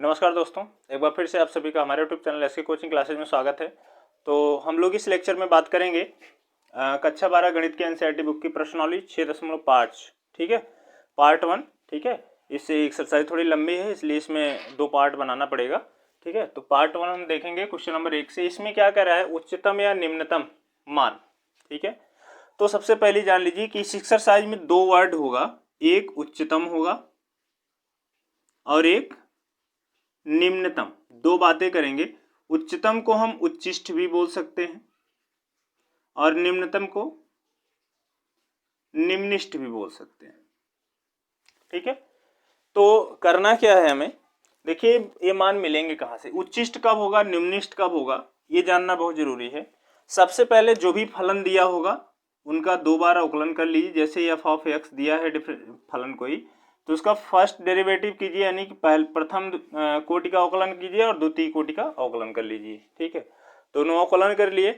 नमस्कार दोस्तों, एक बार फिर से आप सभी का हमारे YouTube channel SK coaching classes में स्वागत है। तो हम लोग इस लेक्चर में बात करेंगे कक्षा 12 गणित की एनसीईआरटी बुक की प्रश्नावली 6.5, ठीक है, पार्ट 1। ठीक है, इससे एक्सरसाइज थोड़ी लंबी है इसलिए इसमें 2 पार्ट बनाना पड़ेगा। ठीक है, तो पार्ट 1 हम देखेंगे क्वेश्चन नंबर 1 से। इसमें क्या कह रहा है, उच्चतम या निम्नतम मान। ठीक है, तो सबसे पहले जान लीजिए कि इस एक्सरसाइज में 2 वर्ड होगा, एक उच्चतम होगा और एक निम्नतम। 2 बातें करेंगे। उच्चतम को हम उच्चिष्ट भी बोल सकते हैं और निम्नतम को निम्निष्ठ भी बोल सकते हैं। ठीक है, तो करना क्या है हमें, देखिए ये मान मिलेंगे कहाँ से, उच्चिष्ट कब होगा, निम्निष्ठ कब होगा, ये जानना बहुत जरूरी है। सबसे पहले जो भी फलन दिया होगा उनका 2 बार अवकलन कर लीजिए। जैसे एफ ऑफ एक्स दिया है फलन कोई, तो उसका फर्स्ट डेरिवेटिव कीजिए, यानी कि प्रथम कोटि का अवकलन कीजिए और द्वितीय कोटि का अवकलन कर लीजिए। ठीक है, दोनों अवकलन कर लिए।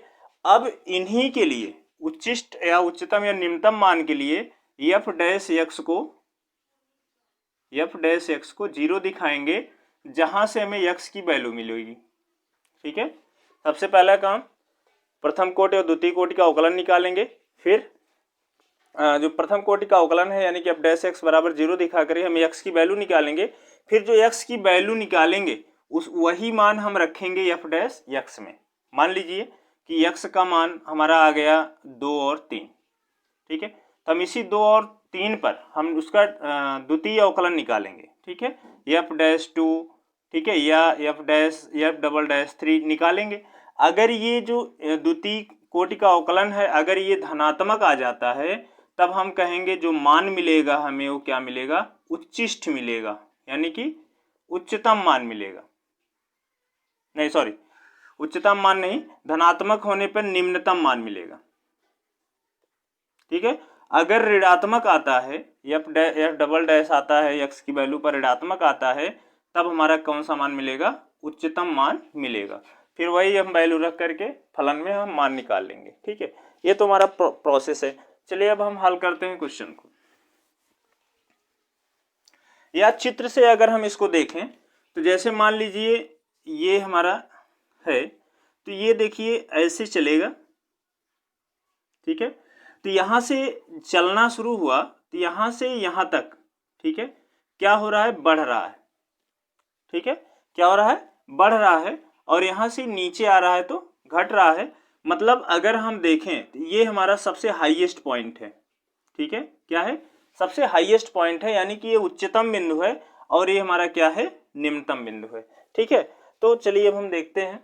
अब इन्हीं के लिए उच्चिष्ट या उच्चतम या निम्नतम मान के लिए एफ डैश एक्स को 0 दिखाएंगे, जहां से हमें एक्स की वैल्यू मिलेगी। ठीक है, सबसे पहला काम प्रथम कोटि और द्वितीय कोटि का अवकलन निकालेंगे। फिर जो प्रथम कोटि का अवकलन है यानी कि अब डैश एक्स बराबर 0 दिखा कर हम एक्स की वैल्यू निकालेंगे। फिर जो एक्स की वैल्यू निकालेंगे उस वही मान हम रखेंगे एफ डैश एक्स में। मान लीजिए कि एक्स का मान हमारा आ गया 2 और 3। ठीक है, तो हम इसी 2 और 3 पर हम उसका द्वितीय अवकलन निकालेंगे। ठीक है, एफ डैश 2, ठीक है, या एफ डबल डैश 3 निकालेंगे। अगर ये जो द्वितीय कोटि का अवकलन है अगर ये धनात्मक आ जाता है तब हम कहेंगे जो मान मिलेगा हमें वो क्या मिलेगा, उच्चिष्ट मिलेगा, यानी कि उच्चतम मान मिलेगा। नहीं सॉरी, उच्चतम मान नहीं, धनात्मक होने पर निम्नतम मान मिलेगा। ठीक है, अगर ऋणात्मक आता है, एफ डबल डैश आता है, एक्स की वैल्यू पर ऋणात्मक आता है, तब हमारा कौन सा मान मिलेगा, उच्चतम मान मिलेगा। फिर वही हम वैल्यू रख करके फलन में हम मान निकाल लेंगे। ठीक है, ये तो हमारा प्रोसेस है। चलिए अब हम हल करते हैं क्वेश्चन को। या चित्र से अगर हम इसको देखें तो जैसे मान लीजिए ये हमारा है, तो ये देखिए ऐसे चलेगा। ठीक है, तो यहां से चलना शुरू हुआ तो यहां से यहां तक, ठीक है, क्या हो रहा है, बढ़ रहा है। ठीक है, क्या हो रहा है, बढ़ रहा है। और यहां से नीचे आ रहा है तो घट रहा है। मतलब अगर हम देखें तो ये हमारा सबसे हाईएस्ट पॉइंट है। ठीक है, क्या है, सबसे हाईएस्ट पॉइंट है, यानी कि ये उच्चतम बिंदु है और ये हमारा क्या है, निम्नतम बिंदु है। ठीक है, तो चलिए अब हम देखते हैं।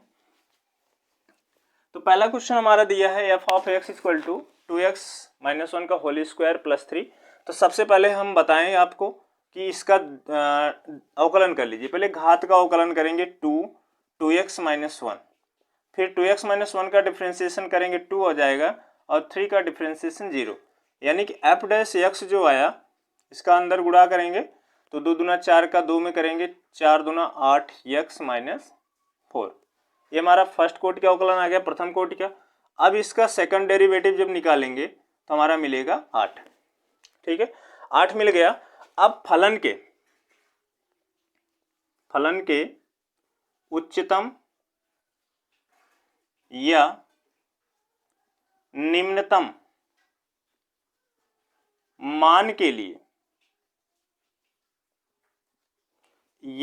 तो पहला क्वेश्चन हमारा दिया है f of x equal to 2x - 1 का होल स्क्वायर प्लस 3। तो सबसे पहले हम बताएं आपको कि इसका अवकलन कर लीजिए। पहले घात का अवकलन करेंगे 2x - 1, फिर 2x - 1 का डिफ्रेंसिएशन करेंगे 2 हो जाएगा और 3 का डिफ्रेंसिएशन 0, यानी कि एफ डैश एक्स जो आया इसका अंदर गुणा करेंगे तो 2 दूना 4 का 2 में करेंगे, 4 दूना 8 x - 4। ये हमारा फर्स्ट कोटि का अवकलन आ गया, प्रथम कोटि का। अब इसका सेकंड डेरिवेटिव जब निकालेंगे तो हमारा मिलेगा 8। ठीक है, 8 मिल गया। अब फलन के उच्चतम या निम्नतम मान के लिए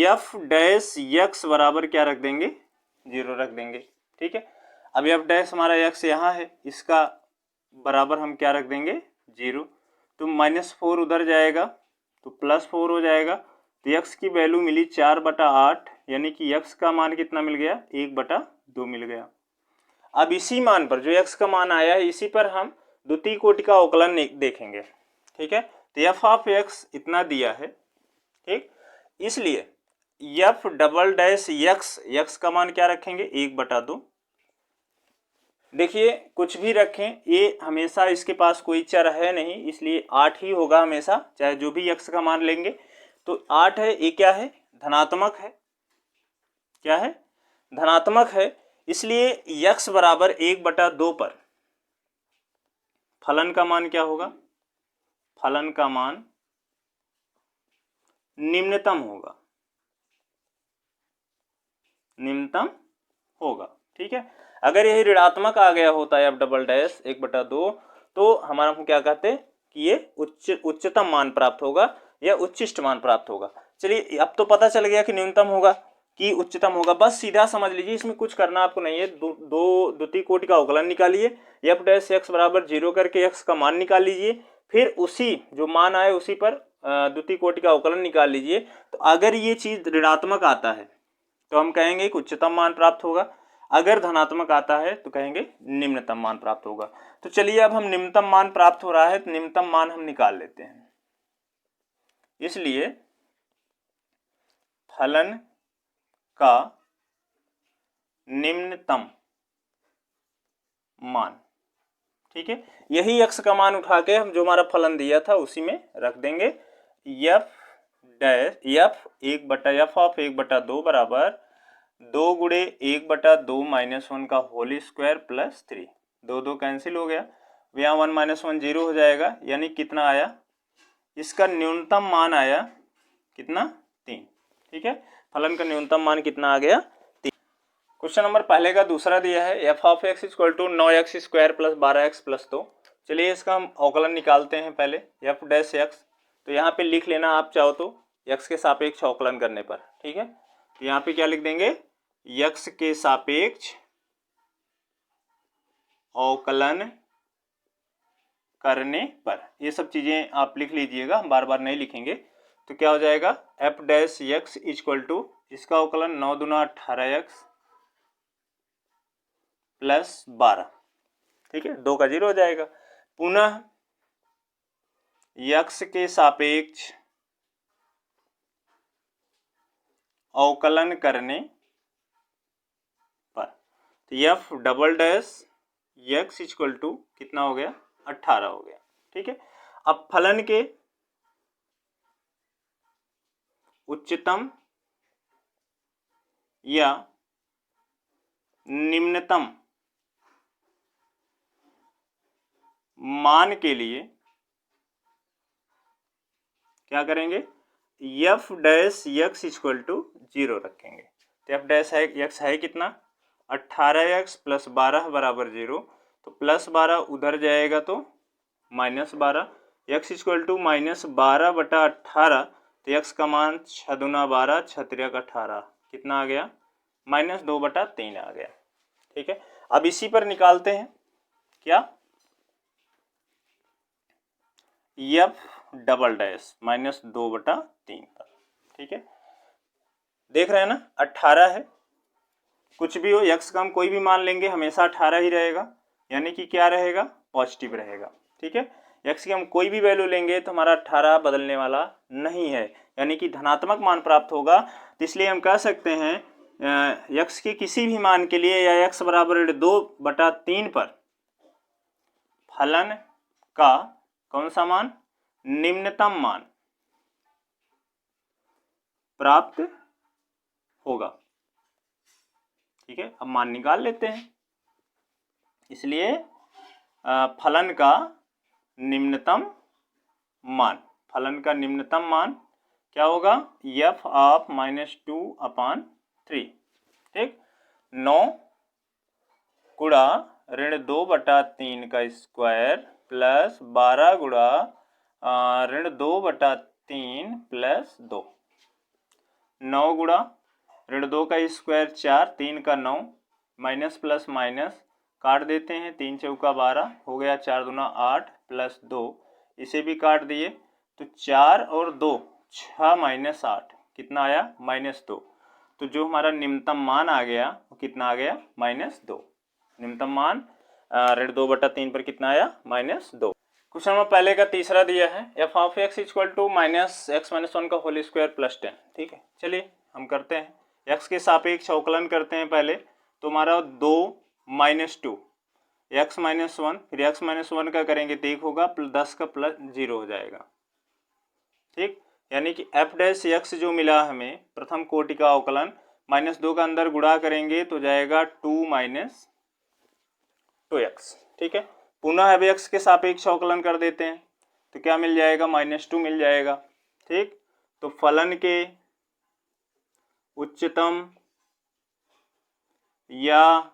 एफ डैश एक्स बराबर क्या रख देंगे, 0 रख देंगे। ठीक है, अब एफ डैश हमारा एक्स यहाँ है, इसका बराबर हम क्या रख देंगे, 0। तो -4 उधर जाएगा तो +4 हो जाएगा। तो एक्स की वैल्यू मिली 4/8, यानी कि एक्स का मान कितना मिल गया, 1/2 मिल गया। अब इसी मान पर जो एक्स का मान आया है इसी पर हम द्वितीय कोटि का अवकलन देखेंगे। ठीक है, तो एफ ऑफ एक्स इतना दिया है। ठीक, इसलिए एफ डबल डैश एक्स का मान क्या रखेंगे, 1/2। देखिए कुछ भी रखें, ये हमेशा इसके पास कोई चर है नहीं, इसलिए 8 ही होगा हमेशा, चाहे जो भी एक्स का मान लेंगे। तो 8 है, ये क्या है, धनात्मक है। क्या है, धनात्मक है, इसलिए एक्स बराबर 1/2 पर फलन का मान क्या होगा, फलन का मान निम्नतम होगा। निम्नतम होगा। ठीक है, अगर यही ऋणात्मक आ गया होता है f डबल डैश 1/2, तो हमारा हम क्या कहते हैं कि ये उच्चतम मान प्राप्त होगा या उच्चिष्ट मान प्राप्त होगा। चलिए अब तो पता चल गया कि न्यूनतम होगा कि उच्चतम होगा, बस सीधा समझ लीजिए, इसमें कुछ करना आपको नहीं है। दो द्वितीय कोटि का अवकलन निकालिए, f डैश x बराबर 0 करके x का मान निकाल लीजिए, फिर उसी जो मान आए उसी पर द्वितीय कोटि का अवकलन निकाल लीजिए। तो अगर ये चीज ऋणात्मक आता है तो हम कहेंगे कि उच्चतम मान प्राप्त होगा, अगर धनात्मक आता है तो कहेंगे निम्नतम मान प्राप्त होगा। तो चलिए अब हम निम्नतम मान प्राप्त हो रहा है तो निम्नतम मान हम निकाल लेते हैं। इसलिए फलन का निम्नतम मान, ठीक है, यही x का मान उठा के हम जो हमारा फलन दिया था उसी में रख देंगे। f डैश f ऑफ 1/2 बराबर 2 गुणे 1/2 माइनस 1 का होल स्क्वायर प्लस 3, 2 कैंसिल हो गया, यहाँ 1 - 1 0 हो जाएगा, यानी कितना आया, इसका न्यूनतम मान आया कितना, 3। ठीक है, फलन का न्यूनतम मान कितना आ गया, 3। क्वेश्चन नंबर पहले का दूसरा दिया है f of x equal to 9x square plus 12x plus 2। चलिए इसका हम अवकलन निकालते हैं पहले f डैश x, तो यहाँ पे लिख लेना आप चाहो तो x के सापेक्ष अवकलन करने पर। ठीक है, तो यहाँ पे क्या लिख देंगे, x के सापेक्ष अवकलन करने पर, ये सब चीजें आप लिख लीजिएगा, हम बार बार नहीं लिखेंगे। तो क्या हो जाएगा, f dash x equal to इसका अवकलन 9 दूना 18x प्लस 12, ठीक है, 2 का 0 हो जाएगा। पुनः x के सापेक्ष अवकलन करने पर, तो f double dash x equal to कितना हो गया, 18 हो गया। ठीक है, अब फलन के उच्चतम या निम्नतम मान के लिए क्या करेंगे, f dash x equal to 0 रखेंगे। तो f डैश x है कितना, 18x प्लस 12 बराबर 0, तो प्लस 12 उधर जाएगा तो -12, x इक्वल टू -12/18, तो x का मान 6 दूना 12 6 तिरक 18, कितना आ गया, -2/3 आ गया। ठीक है, अब इसी पर निकालते हैं क्या, f डबल डैश -2/3 पर। ठीक है, देख रहे हैं ना, 18 है, कुछ भी हो x का हम कोई भी मान लेंगे हमेशा 18 ही रहेगा, यानी कि क्या रहेगा, पॉजिटिव रहेगा। ठीक है, x की हम कोई भी वैल्यू लेंगे तो हमारा 18 बदलने वाला नहीं है, यानी कि धनात्मक मान प्राप्त होगा। तो इसलिए हम कह सकते हैं x के किसी भी मान के लिए या x बराबर 2/3 पर फलन का कौन सा मान, निम्नतम मान प्राप्त होगा। ठीक है, अब मान निकाल लेते हैं। इसलिए फलन का निम्नतम मान, फलन का निम्नतम मान क्या होगा, f ऑफ -2/3। ठीक, 9 गुणा -2/3 का स्क्वायर प्लस 12 गुणा -2/3 प्लस 2, 9 गुणा -2 का स्क्वायर 4, 3 का 9, माइनस प्लस माइनस काट देते हैं, 3 चौका 12 हो गया, 4 दूना 8 प्लस 2, इसे भी काट दिए, तो 4 और 2 6 - 8 कितना आया, -2। तो जो हमारा निम्नतम मान आ गया वो कितना आ गया, -2। निम्नतम मान 2/3 पर कितना आया, -2। क्वेश्चन नंबर पहले का तीसरा दिया है f of x equal to -x - 1 का होल स्क्वायर प्लस 10। ठीक है, चलिए हम करते हैं, x के सापेक्ष अवकलन करते हैं पहले, तो हमारा 2 - 2 x - 1, फिर x - 1 का करेंगे तो 1 होगा, 10 का प्लस 0 हो जाएगा। ठीक, यानी कि f डैश x जो मिला हमें प्रथम कोटि का अवकलन, -2 का अंदर गुणा करेंगे तो जाएगा 2 - 2x। ठीक है, पुनः अब x के सापेक्ष अवकलन कर देते हैं तो क्या मिल जाएगा, -2 मिल जाएगा। ठीक, तो फलन के उच्चतम या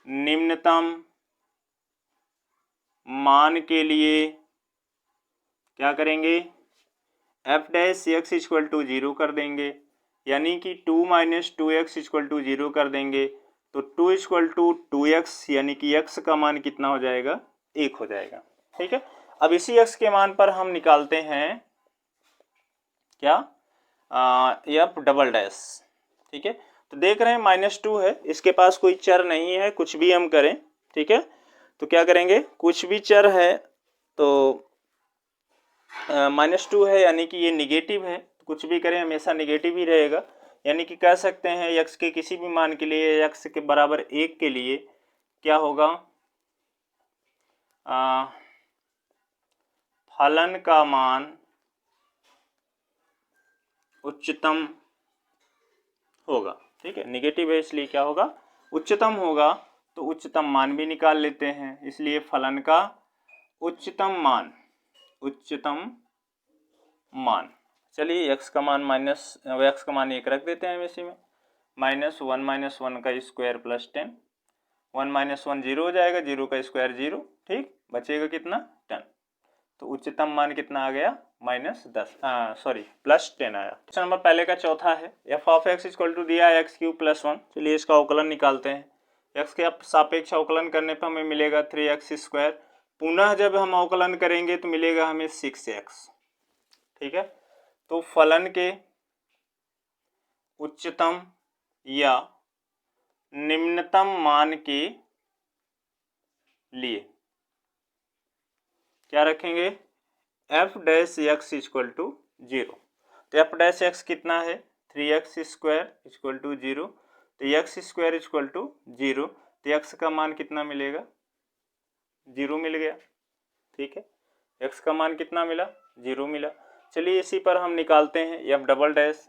निम्नतम मान के लिए क्या करेंगे, f dash x equal to 0 कर देंगे, यानी कि 2 माइनस 2x इक्वल टू 0 कर देंगे। तो 2 इक्वल टू 2x यानी कि x का मान कितना हो जाएगा, 1 हो जाएगा। ठीक है, अब इसी x के मान पर हम निकालते हैं क्या, एफ डबल डैश। ठीक है, तो देख रहे हैं -2 है, इसके पास कोई चर नहीं है, कुछ भी हम करें। ठीक है, तो क्या करेंगे, कुछ भी चर है तो -2 है यानी कि ये निगेटिव है, कुछ भी करें हमेशा निगेटिव ही रहेगा। यानी कि कह सकते हैं x के किसी भी मान के लिए, x के बराबर 1 के लिए क्या होगा, फलन का मान उच्चतम होगा। ठीक है, निगेटिव है इसलिए क्या होगा, उच्चतम होगा। तो उच्चतम मान भी निकाल लेते हैं, इसलिए फलन का उच्चतम मान, चलिए x का मान x का मान 1 रख देते हैं हम इसी में, -1 का स्क्वायर प्लस 10, 1 - 1 0 हो जाएगा, 0 का स्क्वायर 0। ठीक, बचेगा कितना, 10। तो उच्चतम मान कितना आ गया, +10 आया। क्वेश्चन नंबर पहले का चौथा है, f of x equal to दिया है x³ + 1। चलिए इसका अवकलन निकालते हैं। x के सापेक्ष अवकलन करने पर हमें मिलेगा 3x²। पुनः जब हम अवकलन करेंगे तो मिलेगा हमें 6x। ठीक है, तो फलन के उच्चतम या निम्नतम मान के लिए क्या रखेंगे, f dash x equal to 0। तो एफ डैश एक्स कितना है, 3x² इक्वल टू 0। तो x² इक्वल टू 0, तो x का मान कितना मिलेगा, 0 मिल गया। ठीक है, x का मान कितना मिला, 0 मिला। चलिए इसी पर हम निकालते हैं एफ डबल डैश।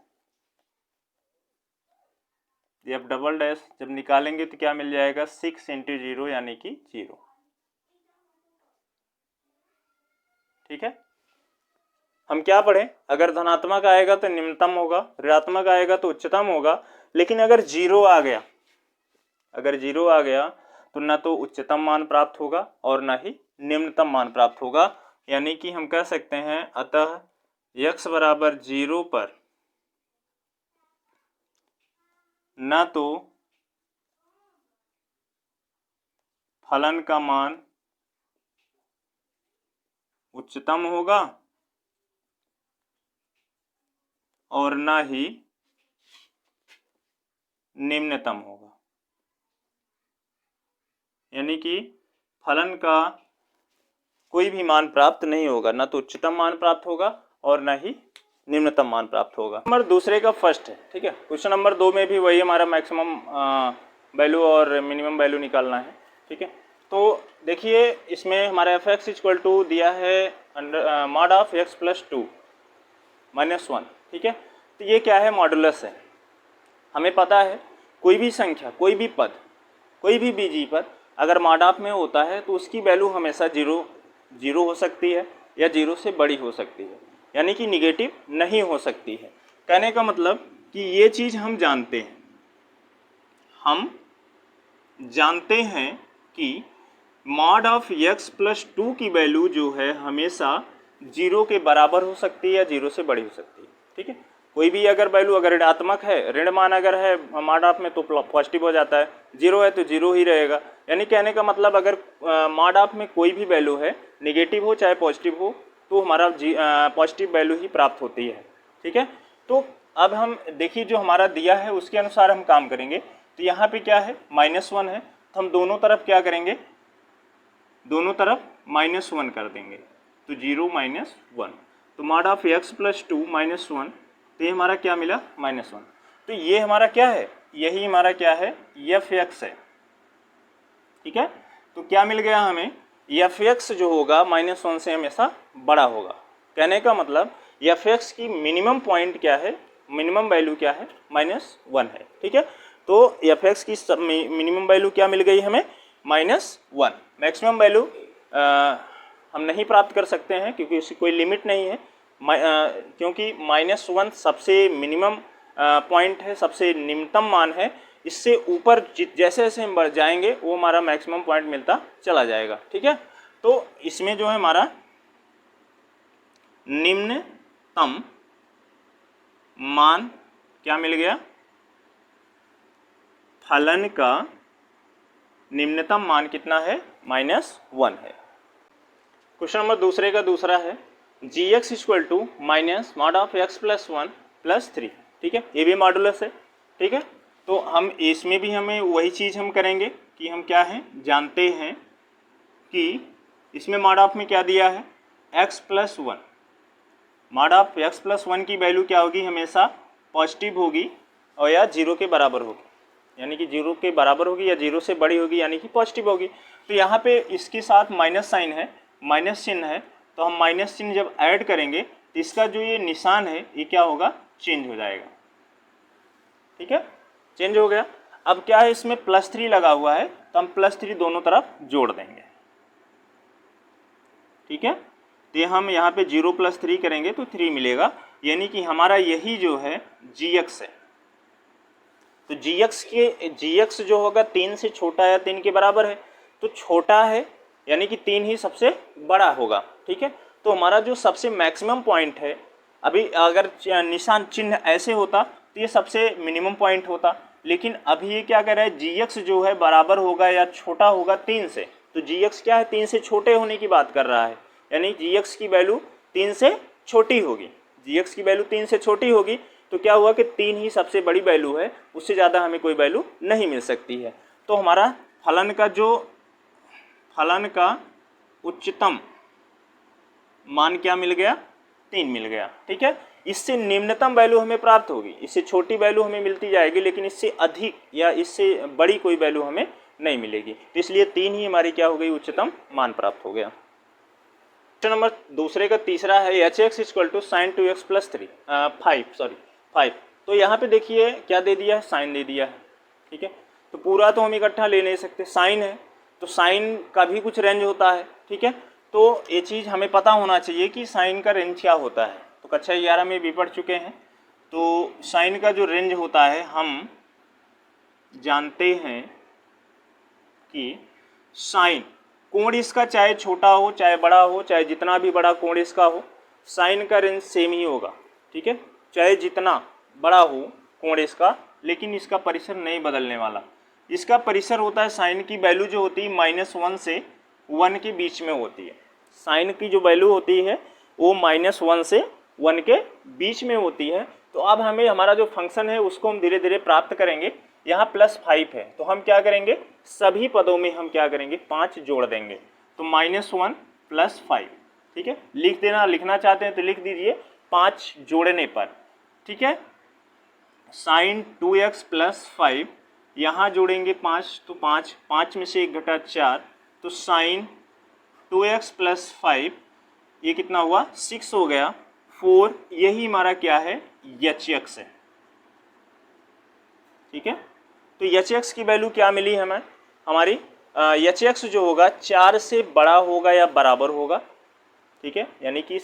जब निकालेंगे तो क्या मिल जाएगा, 6 × 0 यानी कि 0। ठीक है, हम क्या पढ़े, अगर धनात्मक आएगा तो निम्नतम होगा, ऋणात्मक आएगा तो उच्चतम होगा। लेकिन अगर 0 आ गया तो ना तो उच्चतम मान प्राप्त होगा और ना ही निम्नतम मान प्राप्त होगा। यानी कि हम कह सकते हैं अतः x बराबर 0 पर ना तो फलन का मान उच्चतम होगा और ना ही निम्नतम होगा। यानी कि फलन का कोई भी मान प्राप्त नहीं होगा, ना तो उच्चतम मान प्राप्त होगा और ना ही निम्नतम मान प्राप्त होगा। नंबर दूसरे का फर्स्ट है। ठीक है, क्वेश्चन नंबर 2 में भी वही हमारा मैक्सिमम वैल्यू और मिनिमम वैल्यू निकालना है। ठीक है, तो देखिए इसमें हमारा fx इक्वल टू दिया है mod ऑफ x + 2 - 1। ठीक है, तो ये क्या है, मॉडुलस है। हमें पता है कोई भी संख्या, कोई भी पद, कोई भी बीजीय पद अगर mod ऑफ में होता है तो उसकी वैल्यू हमेशा 0 हो सकती है या 0 से बड़ी हो सकती है, यानी कि निगेटिव नहीं हो सकती है। कहने का मतलब कि ये चीज़ हम जानते हैं कि mod ऑफ x + 2 की वैल्यू जो है हमेशा 0 के बराबर हो सकती है या 0 से बड़ी हो सकती है। ठीक है, कोई भी अगर वैल्यू अगर ऋणात्मक है, ऋण मान अगर है mod ऑफ में तो पॉजिटिव हो जाता है, 0 है तो 0 ही रहेगा। यानी कहने का मतलब अगर mod ऑफ में कोई भी वैल्यू है, निगेटिव हो चाहे पॉजिटिव हो, तो हमारा पॉजिटिव वैल्यू ही प्राप्त होती है। ठीक है, तो अब हम देखिए जो हमारा दिया है उसके अनुसार हम काम करेंगे। तो यहाँ पे क्या है, -1 है, तो हम दोनों तरफ क्या करेंगे, दोनों तरफ -1 कर देंगे, तो 0 - 1। तो mod ऑफ x + 2 - 1, तो ये हमारा क्या मिला, -1। तो ये हमारा क्या है, यही हमारा क्या है, fx है। ठीक है, तो क्या मिल गया हमें, fx जो होगा -1 से हमेशा बड़ा होगा। कहने का मतलब fx की मिनिमम पॉइंट क्या है, मिनिमम वैल्यू क्या है, -1 है। ठीक है, तो fx की मिनिमम वैल्यू क्या मिल गई हमें, -1। मैक्सिमम वैल्यू हम नहीं प्राप्त कर सकते हैं क्योंकि उसकी कोई लिमिट नहीं है, क्योंकि -1 सबसे मिनिमम पॉइंट है, सबसे निम्नतम मान है, इससे ऊपर जैसे जैसे हम बढ़ जाएंगे वो हमारा मैक्सिमम पॉइंट मिलता चला जाएगा। ठीक है, तो इसमें जो है हमारा निम्नतम मान क्या मिल गया, फलन का निम्नतम मान कितना है, -1 है। क्वेश्चन नंबर दूसरे का दूसरा है gx equal to minus mod of x plus 1 plus 3। ठीक है, ये भी मॉडुलस है। ठीक है, तो हम इसमें भी हमें वही चीज़ हम करेंगे कि हम क्या हैं, जानते हैं कि इसमें मॉड ऑफ में क्या दिया है, x plus 1। Mod of x plus 1 की वैल्यू क्या होगी, हमेशा पॉजिटिव होगी और या 0 के बराबर होगी, यानी कि 0 के बराबर होगी या 0 से बड़ी होगी, यानी कि पॉजिटिव होगी। तो यहाँ पे इसके साथ माइनस साइन है, माइनस चिन्ह है, तो हम माइनस चिन्ह जब ऐड करेंगे तो इसका जो ये निशान है ये क्या होगा, चेंज हो जाएगा। ठीक है, चेंज हो गया। अब क्या है, इसमें +3 लगा हुआ है, तो हम +3 दोनों तरफ जोड़ देंगे। ठीक है, तो हम यहाँ पे 0 + 3 करेंगे तो 3 मिलेगा, यानी कि हमारा यही जो है gx है। तो gx जो होगा 3 से छोटा या 3 के बराबर है, तो छोटा है यानी कि 3 ही सबसे बड़ा होगा। ठीक है, तो हमारा जो सबसे मैक्सिमम पॉइंट है, अभी अगर निशान चिन्ह ऐसे होता तो ये सबसे मिनिमम पॉइंट होता, लेकिन अभी ये क्या कर रहा है, gx जो है बराबर होगा या छोटा होगा 3 से, तो gx क्या है, 3 से छोटे होने की बात कर रहा है, यानी gx की वैल्यू 3 से छोटी होगी। gx की वैल्यू 3 से छोटी होगी तो क्या हुआ कि 3 ही सबसे बड़ी वैल्यू है, उससे ज़्यादा हमें कोई वैल्यू नहीं मिल सकती है। तो हमारा फलन का उच्चतम मान क्या मिल गया, 3 मिल गया। ठीक है, इससे निम्नतम वैल्यू हमें प्राप्त होगी, इससे छोटी वैल्यू हमें मिलती जाएगी, लेकिन इससे अधिक या इससे बड़ी कोई वैल्यू हमें नहीं मिलेगी। तो इसलिए 3 ही हमारी क्या हो गई, उच्चतम मान प्राप्त हो गया। क्वेश्चन नंबर दूसरे का तीसरा है hx equal to sine 2x plus 5। तो यहाँ पे देखिए क्या दे दिया है, साइन दे दिया है। ठीक है, तो पूरा तो हम इकट्ठा ले नहीं सकते, साइन है तो साइन का भी कुछ रेंज होता है। ठीक है, तो ये चीज़ हमें पता होना चाहिए कि साइन का रेंज क्या होता है। तो कक्षा 11 में भी पढ़ चुके हैं, तो साइन का जो रेंज होता है हम जानते हैं कि साइन कोण इसका चाहे छोटा हो चाहे बड़ा हो, चाहे जितना भी बड़ा कोण इसका हो, साइन का रेंज सेम ही होगा। ठीक है, चाहे जितना बड़ा हो कोण इसका, लेकिन इसका परिसर नहीं बदलने वाला। इसका परिसर होता है, साइन की वैल्यू जो होती है -1 से 1 के बीच में होती है। साइन की जो वैल्यू होती है वो -1 से 1 के बीच में होती है। तो अब हमें हमारा जो फंक्शन है उसको हम धीरे धीरे प्राप्त करेंगे। यहाँ +5 है तो हम क्या करेंगे, सभी पदों में हम क्या करेंगे, 5 जोड़ देंगे, तो -1 + 5। ठीक है, लिख देना, लिखना चाहते हैं तो लिख दीजिए 5 जोड़ने पर। ठीक है, साइन 2x + 5, यहाँ जोड़ेंगे 5 तो 5 में से 1 घटा 4, तो साइन 2x + 5 ये कितना हुआ, 6 हो गया। 4 यही हमारा क्या है, hx है। ठीक है, तो hx की वैल्यू क्या मिली हमें, हमारी hx जो होगा 4 से बड़ा होगा या बराबर होगा। ठीक है, यानी कि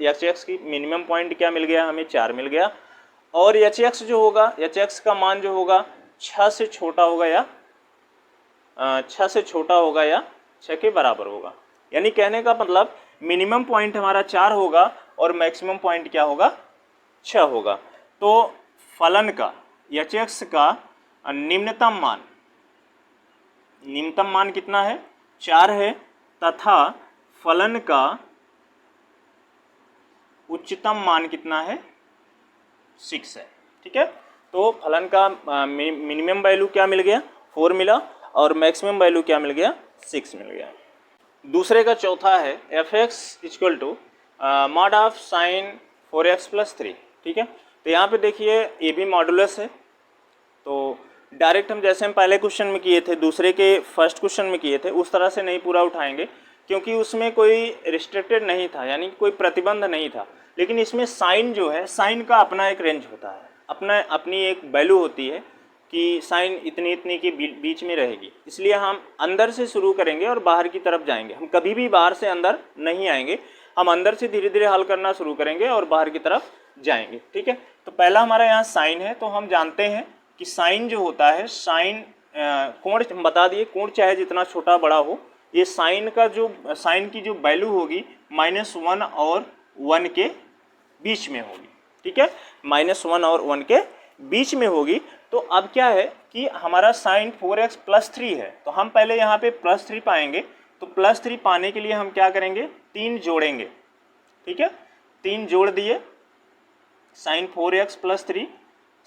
hx की मिनिमम पॉइंट क्या मिल गया, हमें 4 मिल गया। और hx जो होगा, hx का मान जो होगा 6 से छोटा होगा या 6 के बराबर होगा। यानी कहने का मतलब मिनिमम पॉइंट हमारा 4 होगा और मैक्सिमम पॉइंट क्या होगा, 6 होगा। तो फलन का hx का निम्नतम मान कितना है, 4 है, तथा फलन का उच्चतम मान कितना है, 6 है। ठीक है, तो फलन का मिनिमम वैल्यू क्या मिल गया, 4 मिला, और मैक्सिमम वैल्यू क्या मिल गया, 6 मिल गया। दूसरे का चौथा है fx equal to mod of sine 4x + 3। ठीक है, तो यहाँ पे देखिए ये भी मॉडुलस है, तो डायरेक्ट हम जैसे हम पहले क्वेश्चन में किए थे, दूसरे के फर्स्ट क्वेश्चन में किए थे, उस तरह से नहीं पूरा उठाएंगे, क्योंकि उसमें कोई रिस्ट्रिक्टेड नहीं था, यानी कोई प्रतिबंध नहीं था। लेकिन इसमें साइन जो है, साइन का अपना एक रेंज होता है, अपनी एक वैल्यू होती है कि साइन इतनी के बीच में रहेगी। इसलिए हम अंदर से शुरू करेंगे और बाहर की तरफ जाएंगे, हम कभी भी बाहर से अंदर नहीं आएंगे, हम अंदर से धीरे धीरे हल करना शुरू करेंगे और बाहर की तरफ जाएंगे। ठीक है, तो पहला हमारा यहाँ साइन है, तो हम जानते हैं कि साइन जो होता है, साइन कोण हम बता दिए, कोण चाहे जितना छोटा बड़ा हो, ये साइन की जो वैल्यू होगी -1 और 1 के बीच में होगी। ठीक है, -1 और 1 के बीच में होगी। तो अब क्या है कि हमारा साइन 4x + 3 है, तो हम पहले यहाँ पे +3 पाएंगे। तो +3 पाने के लिए हम क्या करेंगे, 3 जोड़ेंगे। ठीक है, 3 जोड़ दिए, साइन 4x + 3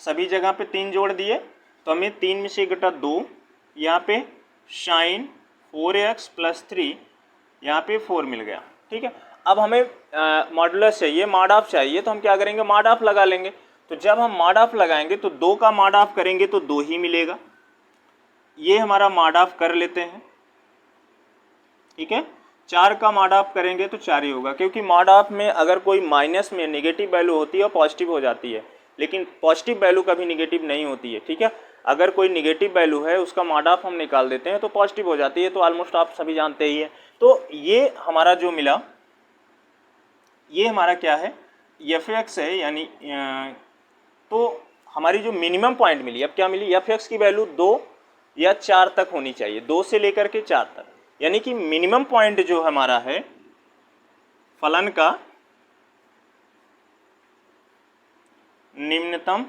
सभी जगह पे 3 जोड़ दिए, तो हमें 3 में से घटा 2, यहाँ पे साइन 4x + 3, यहाँ पे 4 मिल गया। ठीक है, अब हमें मॉडुलस चाहिए, मॉड ऑफ चाहिए, तो हम क्या करेंगे, मॉड ऑफ लगा लेंगे। तो जब हम मॉड ऑफ लगाएंगे तो 2 का मॉड ऑफ करेंगे तो 2 ही मिलेगा। ये हमारा मॉड ऑफ कर लेते हैं। ठीक है, 4 का मॉड ऑफ करेंगे तो 4 ही होगा, क्योंकि मॉड ऑफ में अगर कोई माइनस में नेगेटिव वैल्यू होती है और पॉजिटिव हो जाती है, लेकिन पॉजिटिव वैल्यू कभी नेगेटिव नहीं होती है। ठीक है, अगर कोई नेगेटिव वैल्यू है उसका मॉड ऑफ हम निकाल देते हैं तो पॉजिटिव हो जाती है, तो ऑलमोस्ट आप सभी जानते ही है। तो ये हमारा जो मिला, ये हमारा क्या है, f(x) है, यानी तो हमारी जो मिनिमम पॉइंट मिली, अब क्या मिली, f(x) की वैल्यू 2 या 4 तक होनी चाहिए, 2 से लेकर के 4 तक, यानी कि मिनिमम पॉइंट जो हमारा है फलन का निम्नतम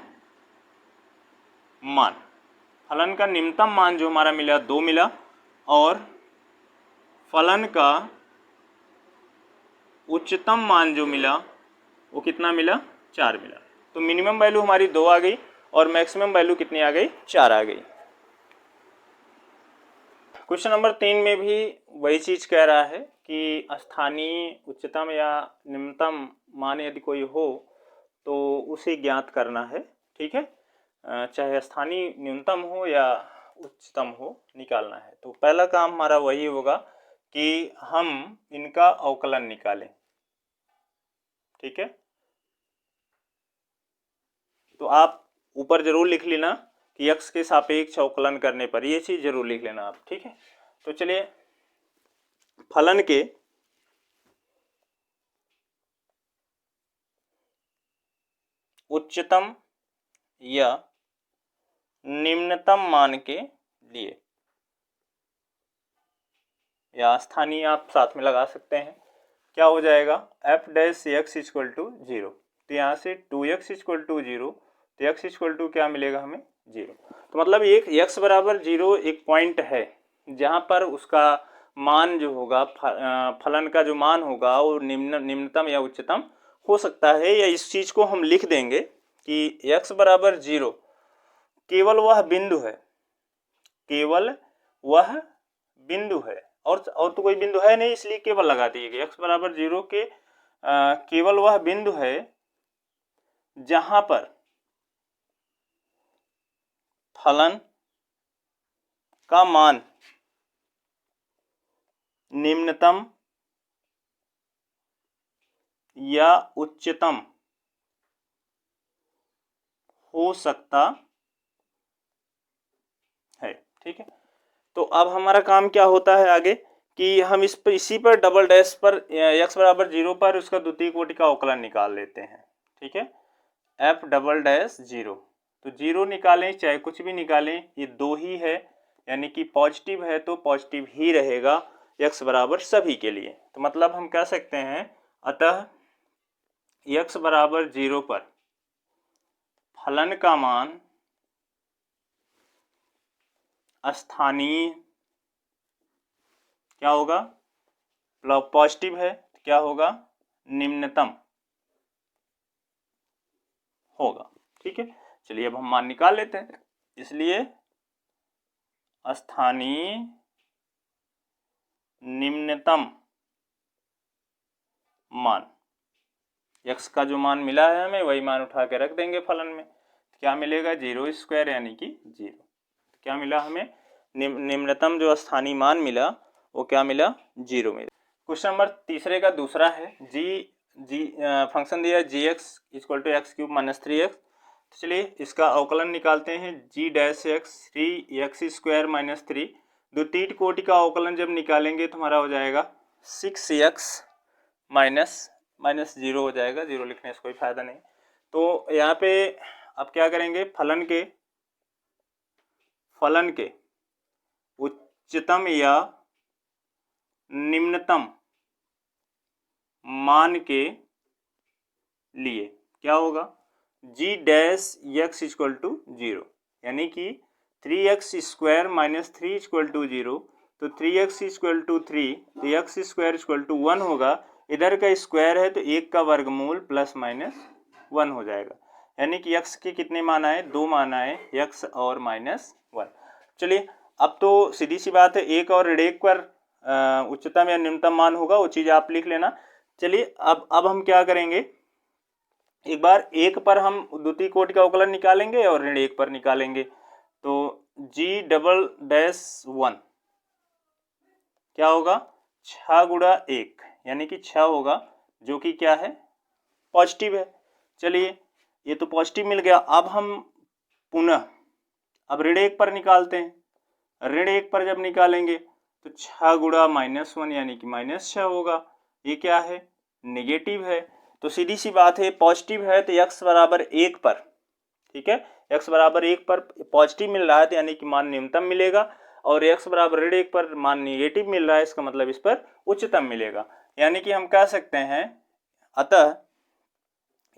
मान, फलन का निम्नतम मान जो हमारा मिला 2 मिला, और फलन का उच्चतम मान जो मिला वो कितना मिला, 4 मिला। तो मिनिमम वैल्यू हमारी 2 आ गई और मैक्सिमम वैल्यू कितनी आ गई, 4 आ गई। क्वेश्चन नंबर 3 में भी वही चीज़ कह रहा है कि स्थानीय उच्चतम या निम्नतम मान यदि कोई हो तो उसे ज्ञात करना है। ठीक है, चाहे स्थानीय न्यूनतम हो या उच्चतम हो, निकालना है। तो पहला काम हमारा वही होगा कि हम इनका अवकलन निकालें। ठीक है, तो आप ऊपर जरूर लिख लेना कि x के सापेक्ष अवकलन करने पर, ये चीज जरूर लिख लेना आप। ठीक है, तो चलिए फलन के उच्चतम या निम्नतम मान के लिए, या स्थानीय आप साथ में लगा सकते हैं, क्या हो जाएगा, f(x) = 0। तो यहाँ से 2x = 0, तो x = क्या मिलेगा हमें, 0। तो मतलब एक x = 0 एक पॉइंट है जहाँ पर उसका मान जो होगा, फलन का जो मान होगा वो निम्नतम या उच्चतम हो सकता है। या इस चीज को हम लिख देंगे कि x = 0 केवल वह बिंदु है, केवल वह बिंदु है, और तो कोई बिंदु है नहीं, इसलिए केवल लगा दिए। x = 0 के केवल वह बिंदु है जहां पर फलन का मान निम्नतम या उच्चतम हो सकता है। ठीक है, तो अब हमारा काम क्या होता है आगे कि हम इसी पर डबल डैश पर x = 0 पर उसका द्वितीय कोटि का अवकलन निकाल लेते हैं। ठीक है, f"(0), तो 0 निकालें चाहे कुछ भी निकालें, ये 2 ही है, यानी कि पॉजिटिव है तो पॉजिटिव ही रहेगा x बराबर सभी के लिए। तो मतलब हम कह सकते हैं, अतः x = 0 पर फलन का मान स्थानीय क्या होगा, पॉजिटिव है तो क्या होगा, निम्नतम होगा। ठीक है, चलिए अब हम मान निकाल लेते हैं। इसलिए स्थानीय निम्नतम मान, x का जो मान मिला है हमें वही मान उठा के रख देंगे फलन में, क्या मिलेगा, 0² यानी कि 0। क्या मिला हमें, निम्नतम जो स्थानीय मान मिला वो क्या मिला, 0 मिला। क्वेश्चन नंबर तीसरे का दूसरा है, फंक्शन दिया gx = x³ - 3x। तो चलिए इसका अवकलन निकालते हैं, g' 3x² - 3। द्वितीय कोटि का अवकलन जब निकालेंगे तो हमारा हो जाएगा 6x - 0 हो जाएगा, 0 लिखने से कोई फायदा नहीं। तो यहाँ पे अब क्या करेंगे, फलन के फलन के उच्चतम या निम्नतम मान के लिए क्या होगा, g dash x equal to 0, यानी कि 3x square minus 3 equal to 0, तो 3x इक्वल टू 3, तो x स्क्वायर इक्वल टू 1 होगा। इधर का स्क्वायर है तो 1 का वर्गमूल प्लस माइनस 1 हो जाएगा, यानी कि x के कितने मान आए, 2 मान आए, x और माइनस 1। चलिए अब तो सीधी सी बात है, एक और ऋण एक पर उच्चतम या निम्नतम मान होगा, वो चीज़ आप लिख लेना। चलिए अब हम क्या करेंगे, एक बार एक पर हम द्वितीय कोटि का अवकलन निकालेंगे और ऋण एक पर निकालेंगे। तो g डबल डैश 1 क्या होगा, 6 गुणा 1 यानी कि 6 होगा, जो कि क्या है, पॉजिटिव है। चलिए ये तो पॉजिटिव मिल गया। अब हम पुनः अब ऋण एक पर निकालते हैं। ऋण एक पर जब निकालेंगे तो 6 गुणा माइनस 1 यानी कि माइनस 6 होगा। ये क्या है, नेगेटिव है। तो सीधी सी बात है, पॉजिटिव है तो x बराबर 1 पर, ठीक है, x बराबर 1 पर पॉजिटिव मिल रहा है तो यानी कि मान न्यूनतम मिलेगा, और x बराबर ऋण 1 पर मान नेगेटिव मिल रहा है, इसका मतलब इस पर उच्चतम मिलेगा। यानी कि हम कह सकते हैं, अतः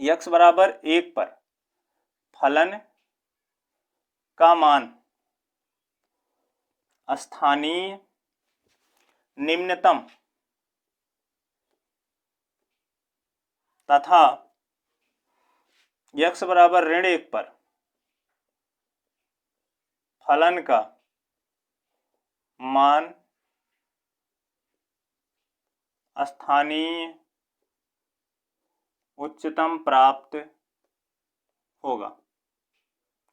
x बराबर 1 पर फलन का मान स्थानीय निम्नतम तथा x बराबर ऋण 1 पर फलन का मान स्थानीय उच्चतम प्राप्त होगा।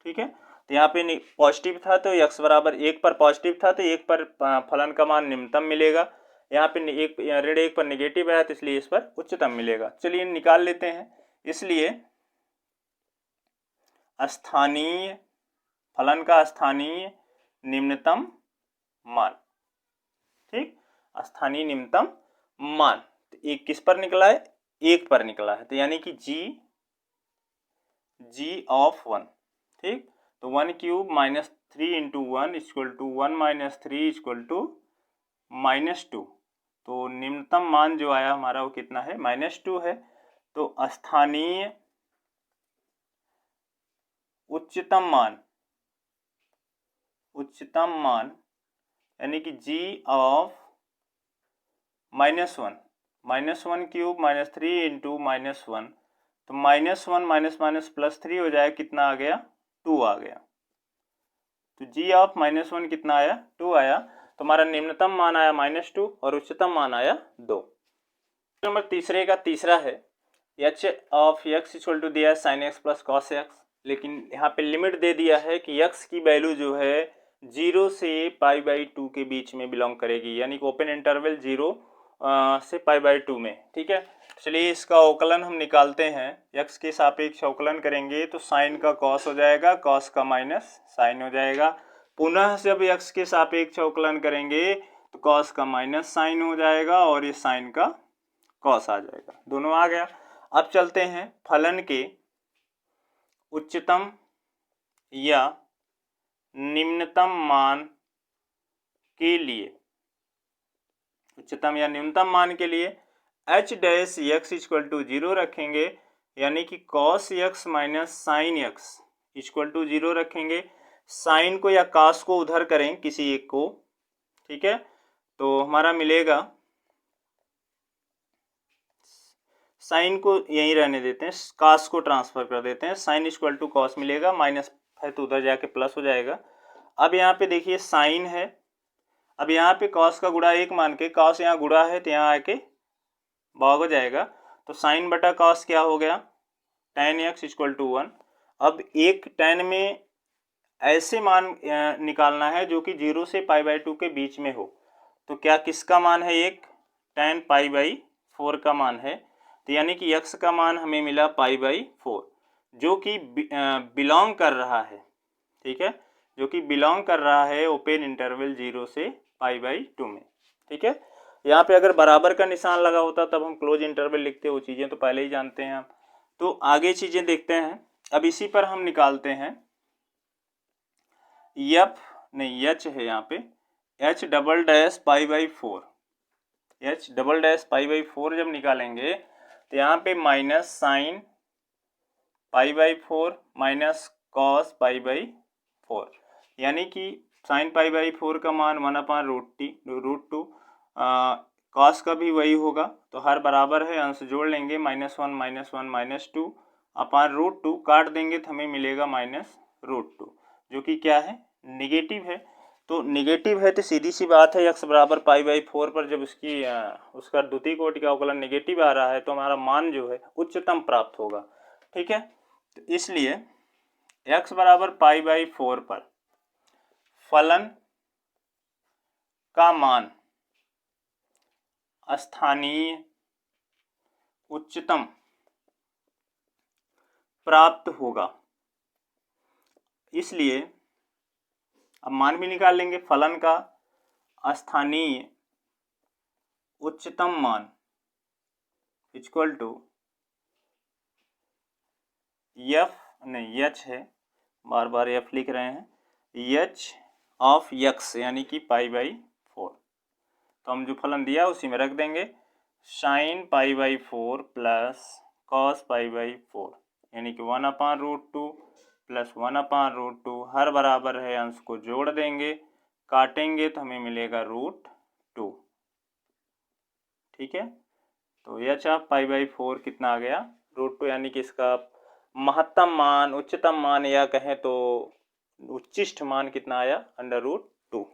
ठीक है, तो यहाँ पे पॉजिटिव था तो x बराबर 1 पर पॉजिटिव था तो 1 पर फलन का मान निम्नतम मिलेगा। यहाँ पे ऋण 1 पर नेगेटिव है तो इसलिए इस पर उच्चतम मिलेगा। चलिए निकाल लेते हैं। इसलिए स्थानीय फलन का स्थानीय निम्नतम मान, ठीक, स्थानीय निम्नतम मान तो एक किस पर निकला है, 1 पर निकला है, तो यानी कि g ऑफ 1, ठीक। तो 1 cube minus 3 into 1 equal to 1 minus 3 equal to -2। तो निम्नतम मान जो आया हमारा वो कितना है, -2 है। तो स्थानीय उच्चतम मान यानी कि g of -1 cube minus 3 into -1, तो -1 माइनस माइनस प्लस 3 हो जाए, कितना आ गया, 2 आ गया। तो g ऑफ -1 कितना आया, 2 आया। तो हमारा निम्नतम मान आया -2 और उच्चतम मान आया 2। नंबर तीसरे का तीसरा है, h of x equal to दिया है sin x plus cos x, लेकिन यहाँ पे लिमिट दे दिया है कि x की वैल्यू जो है 0 से π/2 के बीच में बिलोंग करेगी, यानी कि ओपन इंटरवल 0 से π/2 में। ठीक है, चलिए इसका अवकलन हम निकालते हैं। x के सापेक्ष अवकलन करेंगे तो साइन का कॉस हो जाएगा, कॉस का माइनस साइन हो जाएगा। पुनः जब x के सापेक्ष अवकलन करेंगे तो कॉस का माइनस साइन हो जाएगा और ये साइन का कॉस आ जाएगा, दोनों आ गया। अब चलते हैं फलन के उच्चतम या निम्नतम मान के लिए, उच्चतम या न्यूनतम मान के लिए h dash x equal to 0 रखेंगे, यानी कि cos x minus sine x equal to 0 रखेंगे। साइन को या cos को उधर करें किसी एक को, ठीक है, तो हमारा मिलेगा, साइन को यहीं रहने देते हैं, cos को ट्रांसफर कर देते हैं, साइन इक्वल टू कॉस मिलेगा, माइनस है तो उधर जाके प्लस हो जाएगा। अब यहाँ पे देखिए साइन है, अब यहाँ पे cos का गुणा 1 मान के, cos यहाँ गुणा है तो यहाँ आके भाग हो जाएगा, तो साइन बटा cos क्या हो गया, tan x इक्वल टू 1। अब एक tan में ऐसे मान निकालना है जो कि 0 से π/2 के बीच में हो, तो क्या किसका मान है, एक tan π/4 का मान है, तो यानी कि x का मान हमें मिला π/4 जो कि बिलोंग कर रहा है, ठीक है, जो कि बिलोंग कर रहा है ओपन इंटरवल 0 से π/2 में। ठीक है, यहाँ पे अगर बराबर का निशान लगा होता तब हम क्लोज इंटरवल लिखते, वो चीज़ें तो पहले ही जानते हैं हम। तो आगे चीज़ें देखते हैं। अब इसी पर हम निकालते हैं f नहीं एच है यहाँ पे, H double dash pi by four, H double dash pi by four जब निकालेंगे तो यहाँ पे minus sine pi by four minus cos pi by four, यानी कि साइन पाई बाई फोर का मान 1/√2, कॉस का भी वही होगा, तो हर बराबर है, अंश जोड़ लेंगे, -1 -1 -2 काट देंगे तो हमें मिलेगा -√2, जो कि क्या है, निगेटिव है। तो निगेटिव है तो सीधी सी बात है x बराबर पाई बाई फोर पर जब उसका द्वितीय कोटि का अवकलन निगेटिव आ रहा है तो हमारा मान जो है उच्चतम प्राप्त होगा। ठीक है, तो इसलिए x बराबर पाई बाई फोर पर फलन का मान स्थानीय उच्चतम प्राप्त होगा। इसलिए अब मान भी निकाल लेंगे, फलन का स्थानीय उच्चतम मान इक्वल टू एच है, बार बार एफ लिख रहे हैं, एच ऑफ एक्स यानी कि पाई बाई फोर। तो हम जो फलन दिया उसी में रख देंगे, sine pi by four plus cos pi by four, यानी कि 1/√2 प्लस 1/√2, हर बराबर है, अंश को जोड़ देंगे, काटेंगे तो हमें मिलेगा √2। ठीक है, तो H of pi by four कितना आ गया, √2, यानी कि इसका महत्तम मान, उच्चतम मान, या कहें तो उच्चिष्ट मान कितना आया, √2।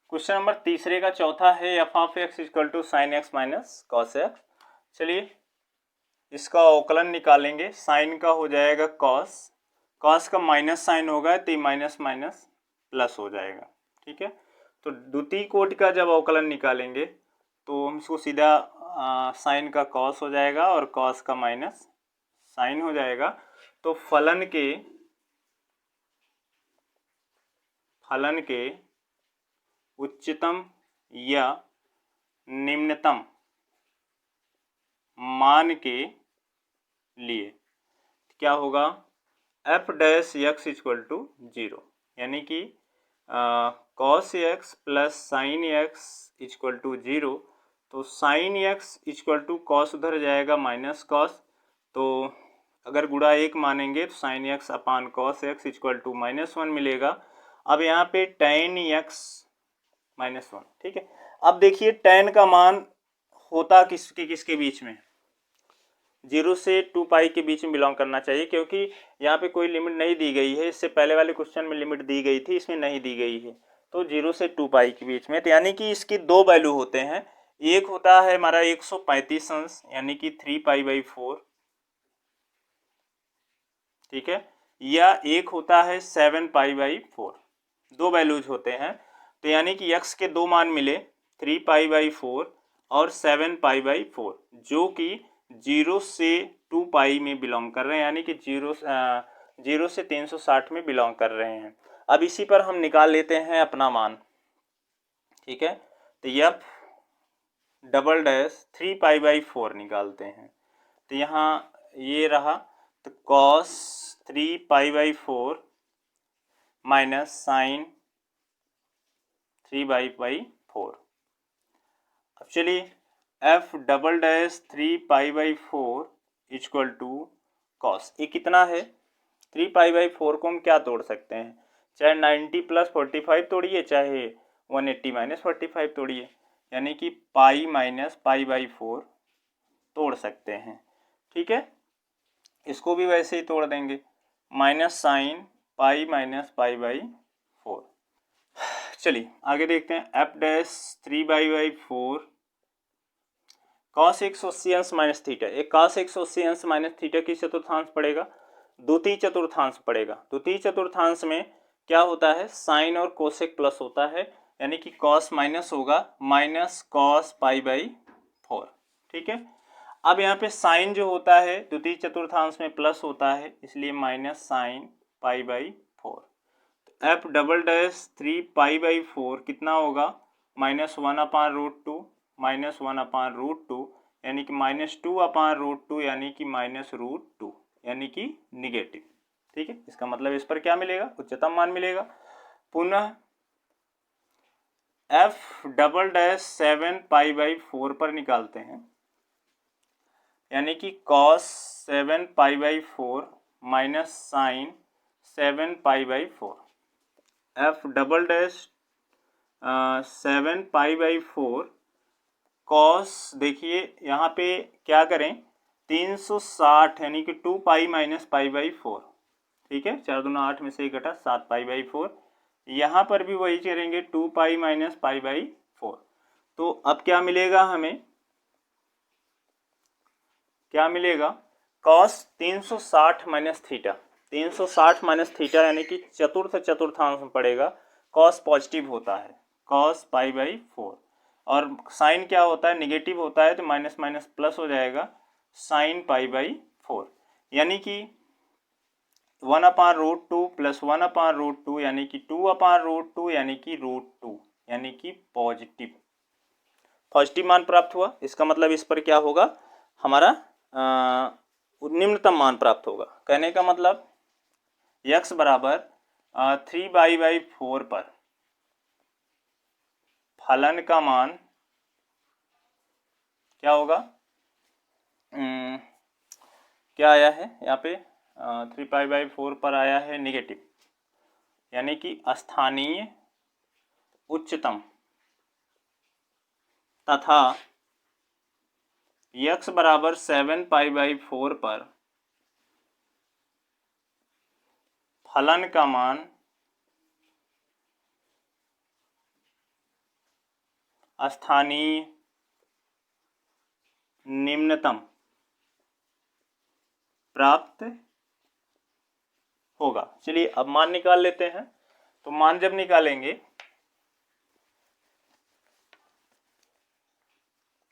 क्वेश्चन नंबर तीसरे का चौथा है f of x equal to sine x minus cos x. चलिए इसका अवकलन निकालेंगे, साइन का हो जाएगा कॉस, कॉस का माइनस साइन होगा तो माइनस माइनस प्लस हो जाएगा। ठीक है, तो द्वितीय कोटि का जब अवकलन निकालेंगे तो हम इसको सीधा साइन का कॉस हो जाएगा और कॉस का माइनस साइन हो जाएगा। तो फलन के उच्चतम या निम्नतम मान के लिए क्या होगा, f dash x equal to 0, यानी कि cos x plus sine x equal to 0। तो sine x equal to cos उधर जाएगा माइनस कॉस, तो अगर गुणा 1 मानेंगे तो sine x upon cos x equal to -1 मिलेगा। अब यहाँ पे tan एक्स -1। ठीक है, अब देखिए tan का मान होता किसके बीच में, 0 से 2 पाई के बीच में बिलोंग करना चाहिए, क्योंकि यहाँ पे कोई लिमिट नहीं दी गई है, इससे पहले वाले क्वेश्चन में लिमिट दी गई थी, इसमें नहीं दी गई है, तो 0 से 2 पाई के बीच में, तो यानी कि इसकी दो वैल्यू होते हैं, एक होता है हमारा 135 अंश यानी कि 3 पाई बाई 4, ठीक है, या एक होता है 7 पाई बाई 4, दो वैल्यूज होते हैं। तो यानी कि x के दो मान मिले, 3 पाई बाई 4 और 7 पाई बाई 4, जो कि 0 से 2 पाई में बिलोंग कर रहे हैं, यानी कि 0 से 360 में बिलोंग कर रहे हैं। अब इसी पर हम निकाल लेते हैं अपना मान। ठीक है, तो f double dash 3 pi by 4 निकालते हैं, तो यहाँ ये रहा, तो cos 3 pi by 4 minus sine 3 by 4। अब चलिए f double dash 3 pi by 4 equal to cos, ये कितना है, 3 पाई बाई 4 को हम क्या तोड़ सकते हैं, चाहे 90 प्लस 45 तोड़िए, चाहे 180 माइनस 45 तोड़िए, यानी कि पाई माइनस पाई बाई 4 तोड़ सकते हैं। ठीक है, इसको भी वैसे ही तोड़ देंगे, minus sign pi minus pi by 4। चलिए आगे देखते हैं, एफ डैश 3 बाई 4 कॉस 180 अंश माइनस थीटा, एक कॉस 180 अंश माइनस थीटा की चतुर्थांश पड़ेगा, द्वितीय चतुर्थांश पड़ेगा। द्वितीय चतुर्थांश में क्या होता है, साइन और कोसेक प्लस होता है, यानी कि कॉस माइनस होगा, माइनस कॉस पाई बाई 4। ठीक है, अब यहाँ पे साइन जो होता है द्वितीय चतुर्थांश में प्लस होता है, इसलिए minus sine pi by 4। F double dash 3 pi by 4 कितना होगा, -1/√2 -1/√2, यानी कि -2/√2, यानी कि -√2, यानी कि निगेटिव। ठीक है, इसका मतलब इस पर क्या मिलेगा, उच्चतम मान मिलेगा। पुनः f डबल डैश 7π/4 पर निकालते हैं, यानी कि cos 7π/4 minus sine 7π/4। f double dash 7π/4 cos, देखिए यहाँ पे क्या करें, 360 यानी कि 2π माइनस π/4, ठीक है, 4 दूना 8 में से 1 घटा 7π/4। यहाँ पर भी वही करेंगे 2π माइनस π/4। तो अब क्या मिलेगा हमें, क्या मिलेगा, cos 360 minus theta, 360 minus theta यानी कि चतुर्थांश में पड़ेगा, cos पॉजिटिव होता है, cos π/4, और साइन क्या होता है, निगेटिव होता है, तो माइनस माइनस प्लस हो जाएगा, साइन π/4, यानी कि 1/√2 प्लस 1/√2 यानी कि 2/√2 यानी कि √2 यानी कि पॉजिटिव मान प्राप्त हुआ। इसका मतलब इस पर क्या होगा, हमारा निम्नतम मान प्राप्त होगा। कहने का मतलब x बराबर 3π/4 पर फलन का मान क्या होगा, क्या आया है यहाँ पे, 3π/4 पर आया है निगेटिव, यानी कि स्थानीय उच्चतम तथा x बराबर 7π/4 पर फलन का मान स्थानीय निम्नतम प्राप्त होगा। चलिए अब मान निकाल लेते हैं। तो मान जब निकालेंगे,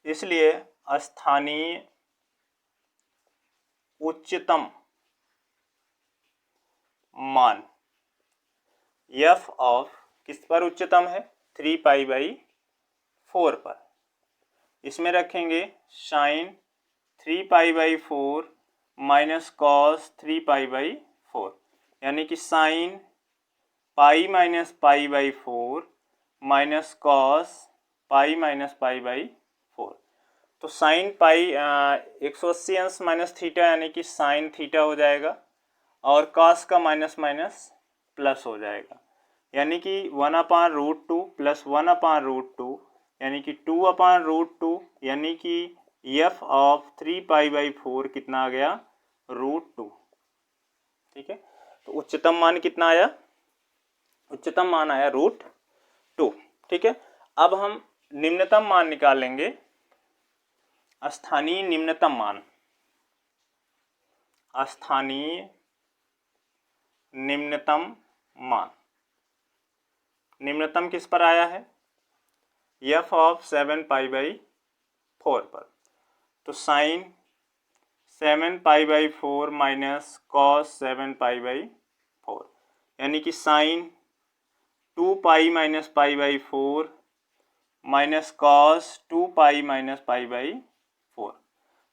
इसलिए स्थानीय उच्चतम मान f ऑफ किस पर उच्चतम है, 3π/4 पर, इसमें रखेंगे साइन 3π/4 माइनस कॉस 3π/4, यानी कि sine pi minus π/4 minus cos pi minus π/4। तो साइन पाई 180 अंश माइनस थीटा यानी कि साइन थीटा हो जाएगा, और कॉस का माइनस माइनस प्लस हो जाएगा, यानी कि 1/√2 प्लस 1/√2 यानी कि 2/√2, यानी कि f ऑफ 3π/4 कितना आ गया, √2। ठीक है, तो उच्चतम मान कितना आया, उच्चतम मान आया √2। ठीक है, अब हम निम्नतम मान निकालेंगे, स्थानीय निम्नतम मान, स्थानीय निम्नतम मान, निम्नतम किस पर आया है, f ऑफ 7π/4 पर। तो साइन 7π/4 माइनस कॉस 7π/4, यानी कि sine 2π minus π/4 minus cos 2π minus π/4।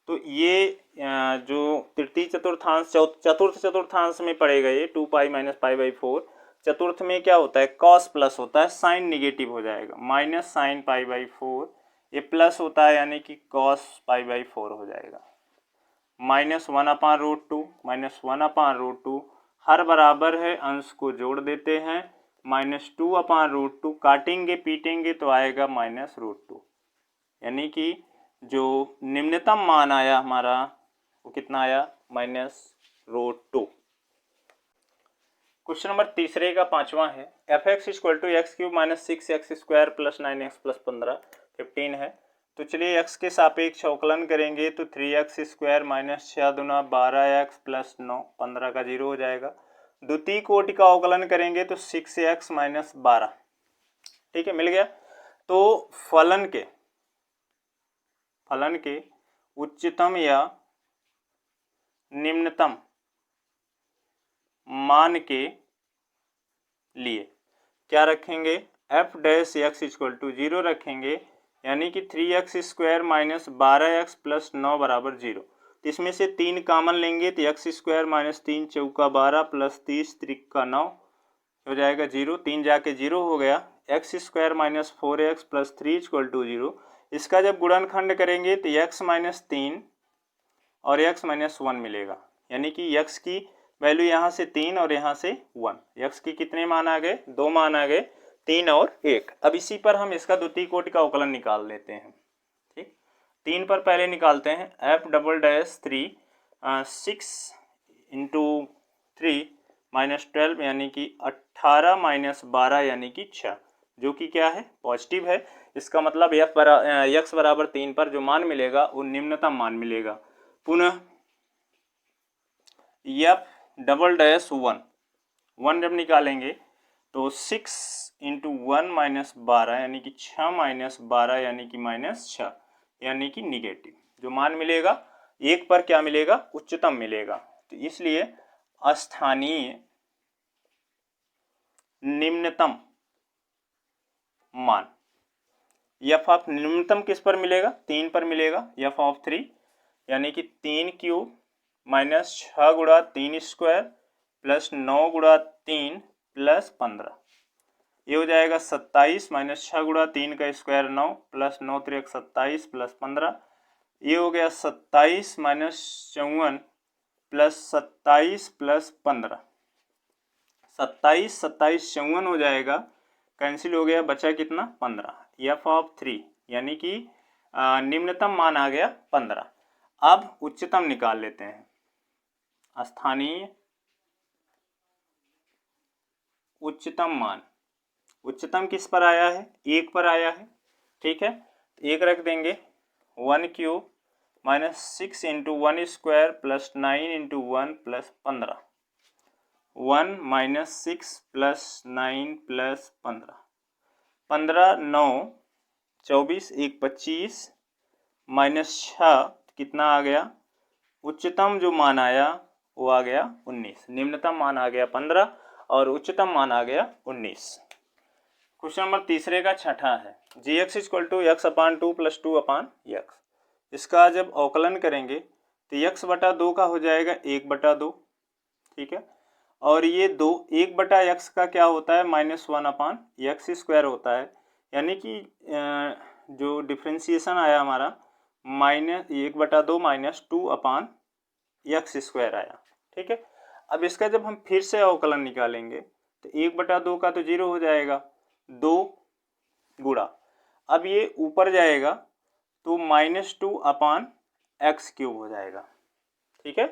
तो ये जो तृतीय चतुर्थांश चतुर्थ चतुर्थांश में पड़ेगा, ये 2π माइनस π/4, चतुर्थ में क्या होता है, कॉस प्लस होता है, साइन निगेटिव हो जाएगा, माइनस साइन π/4, ये प्लस होता है यानी कि कॉस π/4 हो जाएगा, माइनस 1/√2 माइनस 1/√2, हर बराबर है, अंश को जोड़ देते हैं, माइनस 2/√2, काटेंगे पीटेंगे तो आएगा माइनस √2, यानी कि जो निम्नतम मान आया हमारा वो कितना आया, माइनस √2। क्वेश्चन नंबर तीसरे का पांचवा है, f(x) = x³ minus 6x² plus 9x plus 15 15 है। तो चलिए x के सापेक्ष अवकलन करेंगे तो 3x² माइनस 6 दूना 12x प्लस 9 15 का 0 हो जाएगा। द्वितीय कोटि का अवकलन करेंगे तो 6x माइनस 12, ठीक है, मिल गया। तो फलन के उच्चतम या निम्नतम मान के लिए क्या रखेंगे, f(x) = 0 रखेंगे, यानी कि 3x² माइनस 12x प्लस 9 बराबर 0। तो इसमें से 3 कॉमन लेंगे तो एक्स स्क्वायर माइनस 3 चौका 12 प्लस 30 त्रिका 9 हो जाएगा 0, 3 जाके 0 हो गया। एक्स स्क्वायर माइनस 4x प्लस 3 इक्वल टू 0। इसका जब गुणनखंड करेंगे तो x माइनस 3 और x माइनस 1 मिलेगा, यानी कि x की वैल्यू यहाँ से 3 और यहाँ से 1। x की कितने मान आ गए? 2 मान आ गए, 3 और 1। अब इसी पर हम इसका द्वितीय कोटि का अवकलन निकाल लेते हैं। ठीक, 3 पर पहले निकालते हैं। f double dash 3 6 into 3 minus 12 यानी कि 18 माइनस 12 यानी कि 6, जो कि क्या है? पॉजिटिव है। इसका मतलब x बराबर 3 पर जो मान मिलेगा वो निम्नतम मान मिलेगा। पुनः f डबल डैश 1 जब निकालेंगे तो 6 इंटू 1 माइनस 12 यानी कि 6 माइनस 12 यानी कि माइनस 6 यानी कि निगेटिव। जो मान मिलेगा 1 पर क्या मिलेगा? उच्चतम मिलेगा। तो इसलिए स्थानीय निम्नतम मान f ऑफ निम्नतम किस पर मिलेगा? 3 पर मिलेगा। f ऑफ 3 यानी कि 3 क्यूब माइनस 6 गुणा 3 स्क्वायर प्लस 9 गुणा 3 प्लस 15, ये हो जाएगा 27 माइनस 6 गुणा 3 का स्क्वायर 9 प्लस 9 3 27 प्लस 15, ये हो गया 27 माइनस 54 प्लस 27 प्लस 15, 27 27 54 हो जाएगा, कैंसिल हो गया, बचा कितना? 15। f ऑफ 3 यानी कि निम्नतम मान आ गया 15। अब उच्चतम निकाल लेते हैं। स्थानीय उच्चतम मान, उच्चतम किस पर आया है? 1 पर आया है। ठीक है, 1 रख देंगे। 1 cube minus 6 into 1 square plus 9 into 1 plus 15, 1 minus 6 plus 9 plus 15, 15 9 24 1 25 minus 6 कितना आ गया? उच्चतम जो मान आया वो आ गया 19। निम्नतम मान आ गया 15 और उच्चतम मान आ गया 19। क्वेश्चन नंबर तीसरे का छठा है, g x equal to x upon 2 plus 2 upon x. इसका जब अवकलन करेंगे तो x बटा 2 का हो जाएगा 1/2। ठीक है, और ये 1/x का क्या होता है? -1 अपान एक्स स्क्वायर होता है, यानी कि जो डिफ्रेंसिएशन आया हमारा -1/2 -2 अपान एक्स स्क्वायर आया। ठीक है, अब इसका जब हम फिर से अवकलन निकालेंगे तो 1/2 का तो 0 हो जाएगा, 2 गुणा, अब ये ऊपर जाएगा तो -2 अपान एक्स क्यूब हो जाएगा। ठीक है,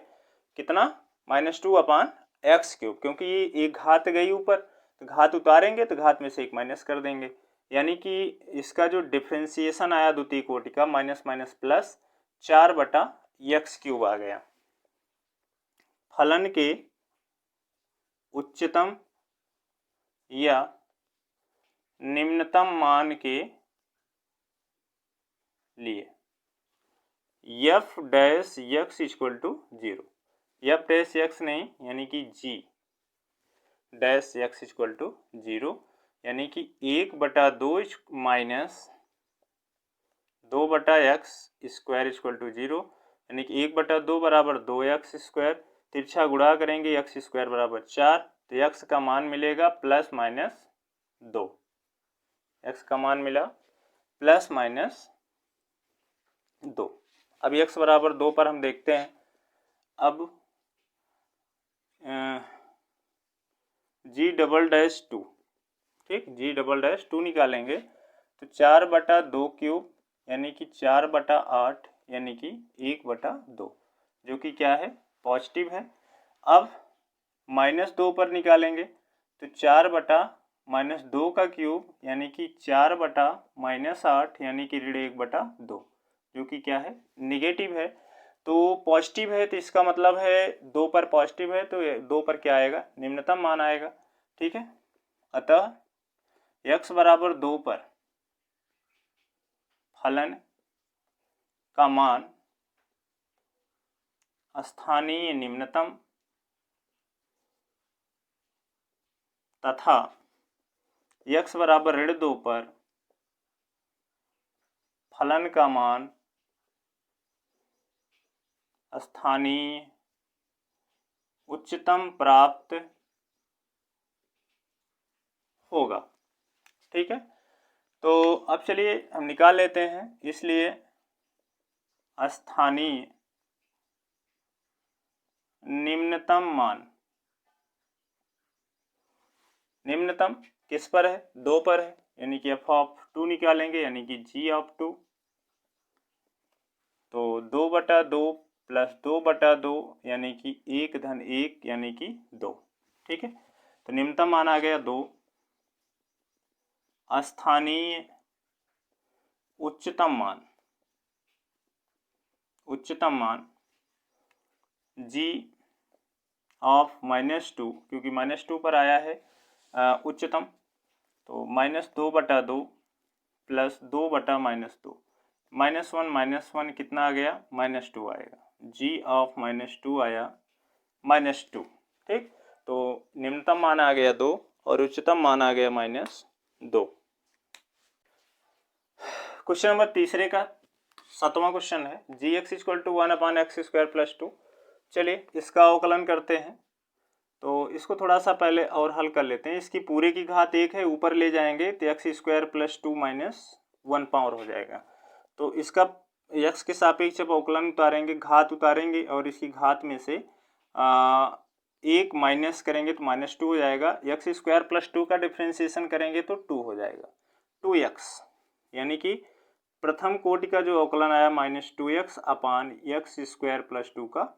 कितना? -2 अपान एक्स क्यूब, क्योंकि ये एक घात गई ऊपर तो घात उतारेंगे तो घात में से एक माइनस कर देंगे, यानी कि इसका जो डिफ्रेंसिएशन आया द्वितीय कोटि का माइनस माइनस प्लस 4/x³ आ गया। फलन के उच्चतम या निम्नतम मान के लिए f dash x equal to 0, f dash x नहीं यानी कि g dash x equal to 0, यानी कि 1/2 minus 2/x square equal to 0, यानी कि 1/2 बराबर 2x स्क्वायर, तिरछा गुणा करेंगे x स्क्वायर बराबर 4, तो x का मान मिलेगा प्लस माइनस 2। x का मान मिला प्लस माइनस 2। अब x बराबर 2 पर हम देखते हैं। अब g डबल डैश 2, ठीक, g डबल डैश 2 निकालेंगे तो 4/2 क्यूब यानी कि 4/8 यानी कि 1/2, जो कि क्या है? पॉजिटिव है। अब -2 पर निकालेंगे तो 4/-2 का क्यूब यानी कि 4/-8 यानी कि ऋण 1/2, जो कि क्या है? निगेटिव है। तो पॉजिटिव है तो इसका मतलब है 2 पर पॉजिटिव है तो 2 पर क्या आएगा? निम्नतम मान आएगा। ठीक है, अतः x बराबर 2 पर फलन का मान स्थानीय निम्नतम तथा x बराबर ऋण 2 पर फलन का मान स्थानीय उच्चतम प्राप्त होगा। ठीक है, तो अब चलिए हम निकाल लेते हैं। इसलिए स्थानीय निम्नतम मान, निम्नतम किस पर है? 2 पर है, यानी कि f(2) निकालेंगे, यानी कि g(2). तो 2/2 प्लस 2/2 यानी कि 1-1 यानी कि 2। ठीक है, तो निम्नतम मान आ गया 2। स्थानीय उच्चतम मान, उच्चतम मान g(-2), क्योंकि -2 पर आया है उच्चतम, तो -2/2 प्लस 2/-2, -1 कितना आ गया? -2 आएगा। g(-2) आया -2। ठीक, तो निम्नतम मान आ गया 2 और उच्चतम मान आ गया -2। क्वेश्चन नंबर तीसरे का 7वां क्वेश्चन है, gx = 1/x² + 2। चलिए इसका अवकलन करते हैं। तो इसको थोड़ा सा पहले और हल कर लेते हैं। इसकी पूरे की घात 1 है, ऊपर ले जाएंगे तो x² + 2 - 1 पावर हो जाएगा। तो इसका x के सापेक्ष जब अवकलन उतारेंगे, घात उतारेंगे और इसकी घात में से 1 माइनस करेंगे तो -2 हो जाएगा। x² + 2 का डिफ्रेंसिएशन करेंगे तो 2 हो जाएगा, 2x, यानी कि प्रथम कोटि का जो अवकलन आया -2x/x² + 2 का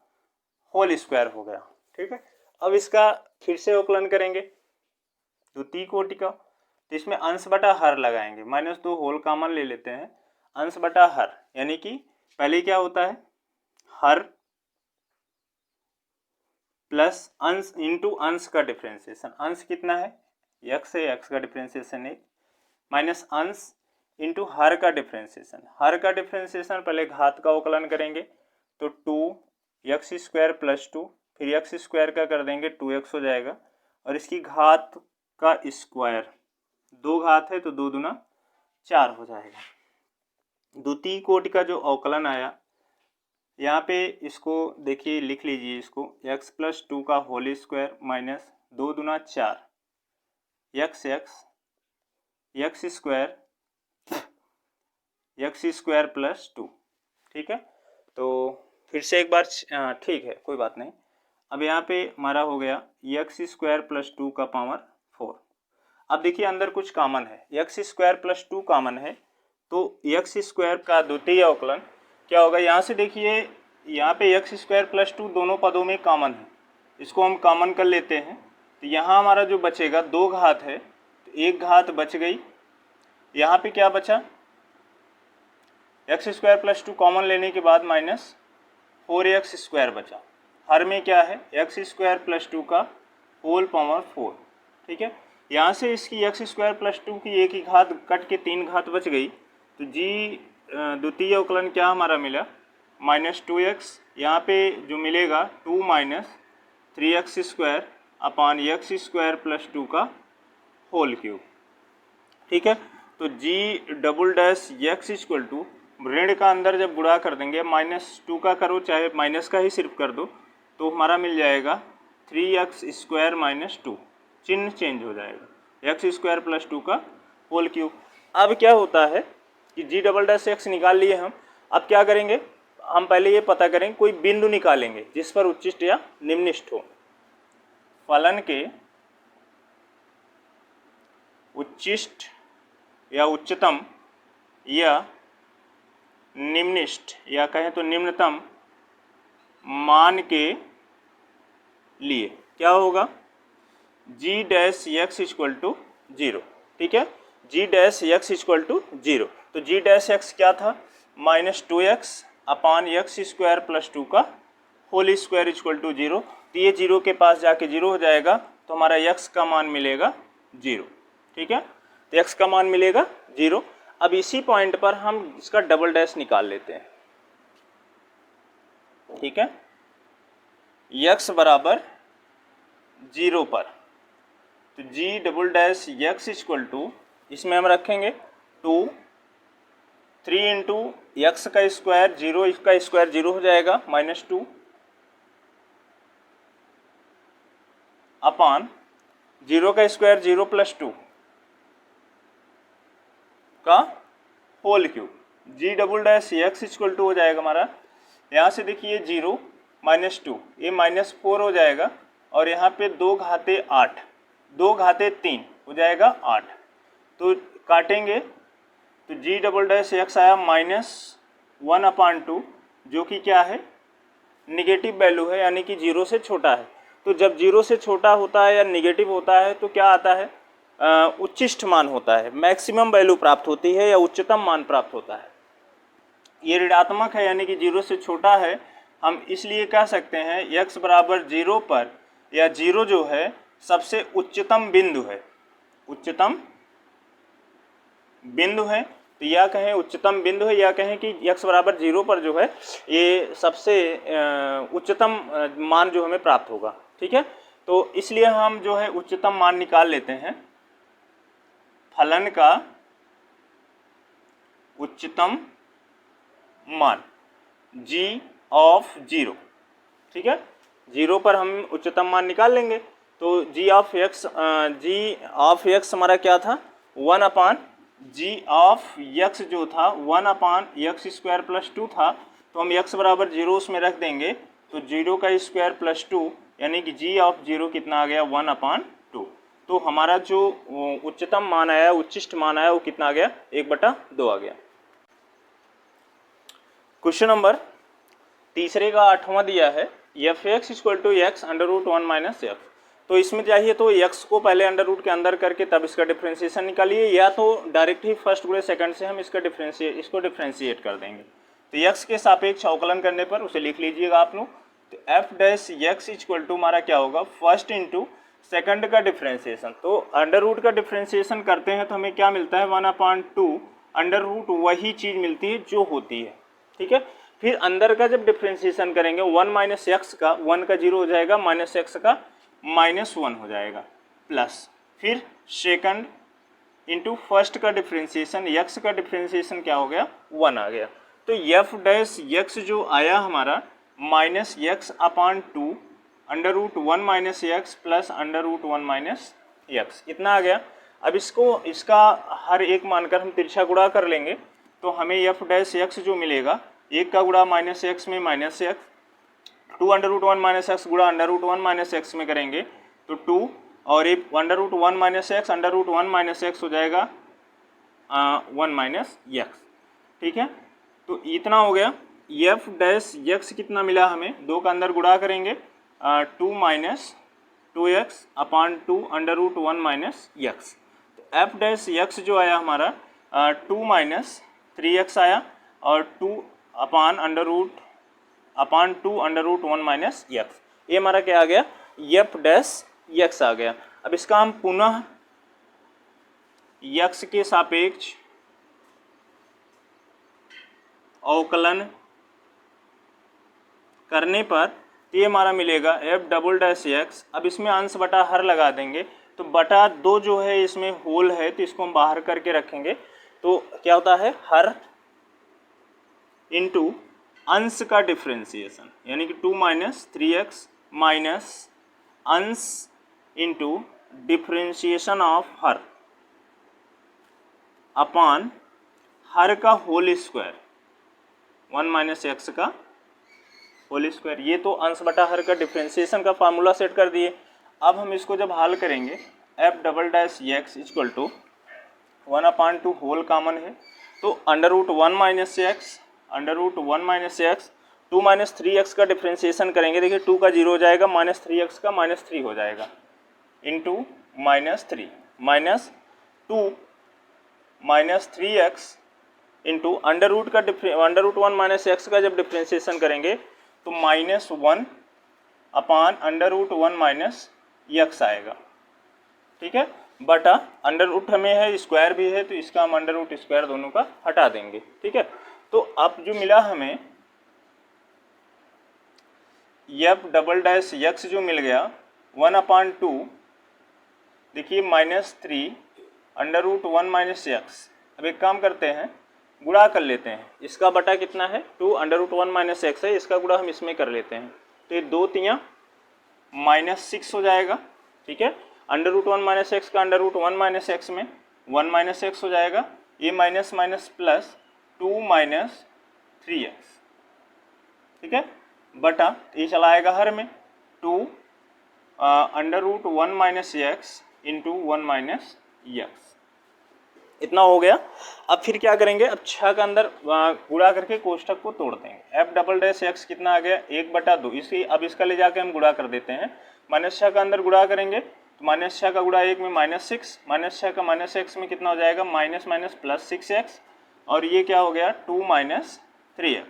होल स्क्वायर हो गया। ठीक है, अब इसका फिर से अवकलन करेंगे द्वितीय कोटि का, तो इसमें अंश बटा हर लगाएंगे। -2 होल कॉमन ले लेते हैं, अंश बटा हर, यानी कि पहले क्या होता है? हर प्लस अंश इंटू अंश का डिफ्रेंसिएशन। अंश कितना है? x है, x का डिफ्रेंसिएशन 1, माइनस अंश इंटू हर का डिफ्रेंसिएशन। हर का डिफ्रेंसिएशन पहले घात का अवकलन करेंगे तो 2x² + 2, फिर x² का कर देंगे 2x हो जाएगा, और इसकी घात का स्क्वायर, 2 घात है तो 2 दूना 4 हो जाएगा। द्वितीय कोटि का जो अवकलन आया, यहाँ पे इसको देखिए, लिख लीजिए इसको, x + 2 का होल स्क्वायर माइनस 2 दूना 4 x स्क्वायर प्लस 2। ठीक है, तो फिर से एक बार, ठीक है कोई बात नहीं। अब यहाँ पे हमारा हो गया x² + 2 का पावर 4। अब देखिए अंदर कुछ कॉमन है, x² + 2 कॉमन है, तो x² का द्वितीय अवकलन क्या होगा? यहाँ से देखिए, यहाँ पे x² + 2 दोनों पदों में कॉमन है, इसको हम कॉमन कर लेते हैं। तो यहाँ हमारा जो बचेगा 2 घात है, तो 1 घात बच गई। यहाँ पे क्या बचा? x² + 2 कॉमन लेने के बाद -4x² बचा। हर में क्या है? x² + 2 का होल पावर 4। ठीक है, यहाँ से इसकी x² + 2 की 1 ही घात कट के 3 घात बच गई, तो जी द्वितीय अवकलन क्या हमारा मिला? -2x, यहाँ पे जो मिलेगा 2 - 3x² अपान x² + 2 का होल क्यूब। ठीक है, तो g"(x) = ऋण का अंदर जब गुणा कर देंगे, -2 का करो चाहे माइनस का ही सिर्फ कर दो, तो हमारा मिल जाएगा 3x² - 2, चिन्ह चेंज हो जाएगा, x² + 2 का होल क्यूब। अब क्या होता है कि g"(x) निकाल लिए हम। अब क्या करेंगे? हम पहले ये पता करेंगे, कोई बिंदु निकालेंगे जिस पर उच्चिष्ट या निम्निष्ठ हो। फलन के उच्चिष्ट या उच्चतम या निम्निष्ठ या कहें तो निम्नतम मान के लिए क्या होगा? g"(x) = 0। ठीक है, g"(x) = 0, तो g"(x) क्या था? -2x अपान x² + 2 का होल स्क्वायर = 0। तो ये 0 के पास जाके 0 हो जाएगा, तो हमारा x का मान मिलेगा 0। ठीक है, तो x का मान मिलेगा 0। अब इसी पॉइंट पर हम इसका डबल डैश निकाल लेते हैं। ठीक है, x बराबर 0 पर, तो g"(x) = इसमें हम रखेंगे 2 3 इंटू एक्स का स्क्वायर 0, इसका स्क्वायर 0 हो जाएगा -2 अपान 0 का स्क्वायर 0 + 2 का whole cube. G double dash x equal to हो जाएगा हमारा, यहाँ से देखिए 0 -2 ये -4 हो जाएगा और यहाँ पे 2 घाते 8 2 घाते 3 हो जाएगा 8। तो काटेंगे तो जी डबल डैश एक्स आया -1/2 जो कि क्या है निगेटिव वैल्यू है, यानी कि 0 से छोटा है। तो जब 0 से छोटा होता है या निगेटिव होता है तो क्या आता है, उच्चिष्ट मान होता है, मैक्सिमम वैल्यू प्राप्त होती है या उच्चतम मान प्राप्त होता है। ये ऋणात्मक है यानी कि 0 से छोटा है, हम इसलिए कह सकते हैं x बराबर 0 पर या 0 जो है सबसे उच्चतम बिंदु है, उच्चतम बिंदु है। तो या कहें उच्चतम बिंदु है या कहें कि x बराबर 0 पर जो है ये सबसे उच्चतम मान जो हमें प्राप्त होगा। ठीक है, तो इसलिए हम जो है उच्चतम मान निकाल लेते हैं, फलन का उच्चतम मान g ऑफ 0। ठीक है, 0 पर हम उच्चतम मान निकाल लेंगे। तो g ऑफ x हमारा क्या था 1/g ऑफ x जो था 1/x² + 2 था। तो हम x बराबर 0 उसमें रख देंगे तो 0 का स्क्वायर + 2 यानी कि g ऑफ 0 कितना आ गया 1/2। तो हमारा जो उच्चतम मान आया, उच्चिष्ट मान आया वो कितना आ गया 1/2 आ गया। क्वेश्चन नंबर तीसरे का 8वां दिया है f(x) = x √1 - x। तो इसमें चाहिए तो x को पहले अंडर रूट के अंदर करके तब इसका डिफ्रेंशिएशन निकालिए, या तो डायरेक्ट ही फर्स्ट गुणे सेकंड से हम इसको डिफ्रेंशिएट कर देंगे। तो x के सापेक्ष अवकलन करने पर उसे लिख लीजिएगा आप लोग। तो f(x) = हमारा क्या होगा फर्स्ट इंटू सेकंड का डिफ्रेंशिएशन। तो अंडर रूट का डिफ्रेंशिएशन करते हैं तो हमें क्या मिलता है 1/2 अंडर रूट वही चीज मिलती है जो होती है। ठीक है, फिर अंदर का जब डिफ्रेंशिएशन करेंगे 1 - x का 1 का 0 हो जाएगा, -x का -1 हो जाएगा, प्लस फिर सेकंड इंटू फर्स्ट का डिफ्रेंशिएशन x का डिफ्रेंशिएशन क्या हो गया 1 आ गया। तो f(x) जो आया हमारा -x/2 √1 - x प्लस √1 - x इतना आ गया। अब इसका हर एक मानकर हम तिरछा गुणा कर लेंगे तो हमें f(x) जो मिलेगा एक का गुणा -x में -x, 2 √1 - x गुणा √1 - x में करेंगे तो 2 और ये √1 - x √1 - x हो जाएगा 1 - x। ठीक है, तो इतना हो गया। f(x) कितना मिला हमें 2 का अंदर गुणा करेंगे 2 - 2x/2 √1 - x। तो f(x) जो आया हमारा 2 - 3x आया और 2/2 √1 - x। ये हमारा क्या आ गया f(x) आ गया। अब इसका हम पुनः x के सापेक्ष अवकलन करने पर ये हमारा मिलेगा f(x). अब इसमें अंश बटा हर लगा देंगे तो बटा 2 जो है इसमें होल है तो इसको हम बाहर करके रखेंगे तो क्या होता है हर इंटू अंश का डिफ्रेंशिएशन यानी कि 2 - 3x माइनस अंश इंटू डिफ्रेंशिएशन ऑफ हर अपान हर का होल स्क्वायर 1 - x का होल स्क्वायर। ये तो अंश बटा हर का डिफ्रेंशिएशन का फार्मूला सेट कर दिए। अब हम इसको जब हल करेंगे f(x) = 1/2 होल कॉमन है तो √1 - x √1 - x 2 - 3x का डिफ्रेंशिएशन करेंगे। देखिए 2 का 0 हो जाएगा, -3x का -3 हो जाएगा इंटू -3 -2 -3x इंटू √1 - x का जब डिफ्रेंशिएशन करेंगे तो -1 अपान √1 - x आएगा। ठीक है, बटा अंडर रूट हमें है स्क्वायर भी है तो इसका हम अंडर रूट स्क्वायर दोनों का हटा देंगे। ठीक है, तो अब जो मिला हमें f(x) जो मिल गया 1/2 देखिए -3 √1 - x। अब एक काम करते हैं गुणा कर लेते हैं। इसका बटा कितना है 2 अंडर रूट 1 माइनस एक्स है, इसका गुणा हम इसमें कर लेते हैं तो ये 2 तियाँ -6 हो जाएगा। ठीक है, अंडर रूट 1 माइनस एक्स का अंडर रूट 1 माइनस एक्स में 1 माइनस एक्स हो जाएगा, ये minus minus plus 2 minus 3x। ठीक है, बटा ये चला आएगा हर में 2 under root 1 minus x into 1 minus x, इतना हो गया। अब फिर क्या करेंगे, अब 6 का अंदर गुणा करके कोष्ठक को तोड़ देंगे। एफ डबल डैश एक्स कितना आ गया 1/2, इसी अब इसका ले जाके हम गुणा कर देते हैं। -6 का अंदर गुणा करेंगे तो -6 का गुणा 1 में -6, -6 का माइनस एक्स में कितना हो जाएगा माइनस माइनस प्लस 6x, और ये क्या हो गया 2 माइनस 3x।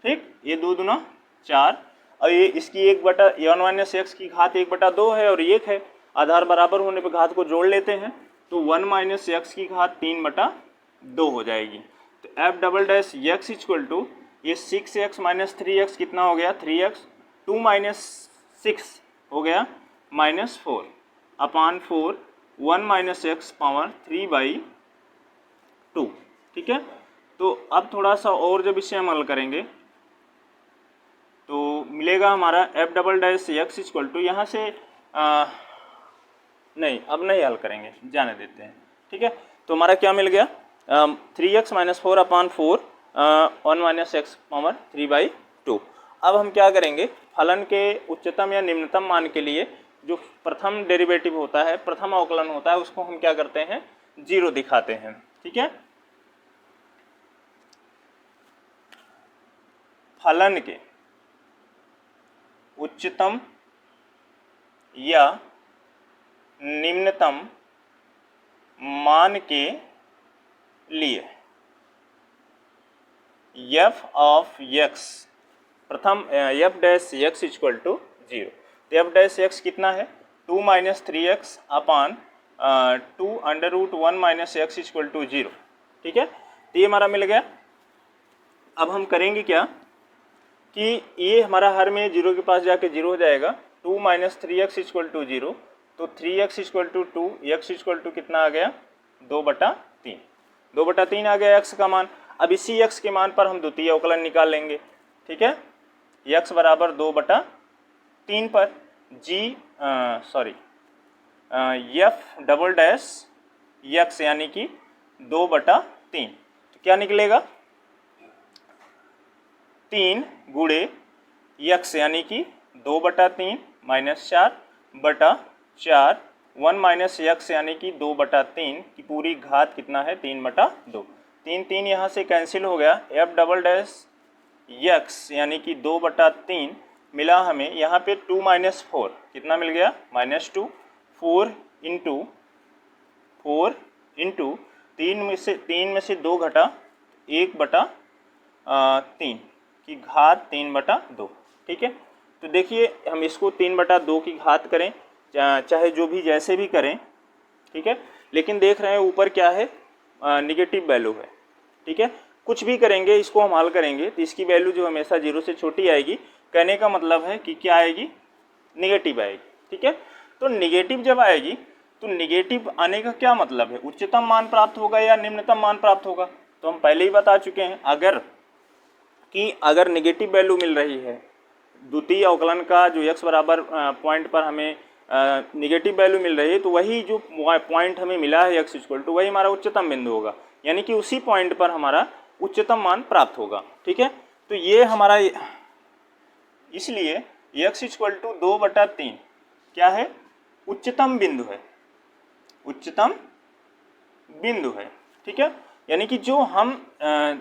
ठीक, ये 2 दूना 4, और ये इसकी 1 माइनस एक्स की घात 1/2 है और 1 है, आधार बराबर होने पर घात को जोड़ लेते हैं तो 1 माइनस एक्स की घात 3/2 हो जाएगी। तो f double dash x equal to ये 6x माइनस 3x कितना हो गया 3x, 2 माइनस 6 हो गया -4 अपान 4 1 माइनस एक्स पावर 3/2। ठीक है, तो अब थोड़ा सा और जब इसे हम हल करेंगे तो मिलेगा हमारा f double dash x equal to, यहाँ से नहीं अब नहीं हल करेंगे, जाने देते हैं। ठीक है, तो हमारा क्या मिल गया 3x माइनस 4 अपान 4 1 माइनस एक्स पावर 3/2। अब हम क्या करेंगे, फलन के उच्चतम या निम्नतम मान के लिए जो प्रथम डेरिवेटिव होता है, प्रथम अवकलन होता है, उसको हम क्या करते हैं 0 दिखाते हैं। ठीक है, फलन के उच्चतम या निम्नतम मान के लिए f ऑफ x प्रथम f dash x equal to 0, तो f डैश x कितना है 2 minus 3x upon 2 under root 1 minus x equal to 0। ठीक है, तो ये हमारा मिल गया। अब हम करेंगे क्या कि ये हमारा हर में 0 के पास जाके 0 हो जाएगा, 2 माइनस 3x इक्वल टू 0, तो 3x equal to 2, x equal to कितना आ गया 2/3, 2/3 आ गया x का मान। अब इसी x के मान पर हम द्वितीय अवकलन निकाल लेंगे। ठीक है, x बराबर 2/3 पर f डबल डैश x यानी कि 2/3, तो क्या निकलेगा 3 गुणे x यानी कि 2/3 माइनस 4/4 1 माइनस एक्स यानी कि 2/3 की पूरी घात कितना है 3/2, 3 यहाँ से कैंसिल हो गया। एफ डबल डैश एक्स यानी कि 2/3 मिला हमें, यहाँ पे 2 माइनस 4 कितना मिल गया -2, 4 इंटू 3 में से 2 घटा 1/3 की घात 3/2। ठीक है, तो देखिए हम इसको 3/2 की घात करें, चाहे जो भी जैसे भी करें। ठीक है, लेकिन देख रहे हैं ऊपर क्या है निगेटिव वैल्यू है। ठीक है, कुछ भी करेंगे इसको हम हल करेंगे तो इसकी वैल्यू जो हमेशा 0 से छोटी आएगी, कहने का मतलब है कि क्या आएगी निगेटिव आएगी। ठीक है, तो निगेटिव जब आएगी तो निगेटिव आने का क्या मतलब है, उच्चतम मान प्राप्त होगा या निम्नतम मान प्राप्त होगा। तो हम पहले ही बता चुके हैं अगर निगेटिव वैल्यू मिल रही है द्वितीय अवकलन का, जो x बराबर पॉइंट पर हमें निगेटिव वैल्यू मिल रही है, तो वही जो पॉइंट हमें मिला है x इक्वल टू, वही हमारा उच्चतम बिंदु होगा, यानी कि उसी पॉइंट पर हमारा उच्चतम मान प्राप्त होगा। ठीक है, तो ये हमारा, इसलिए x इक्वल टू 2/3 क्या है उच्चतम बिंदु है, उच्चतम बिंदु है। ठीक है, यानी कि जो हम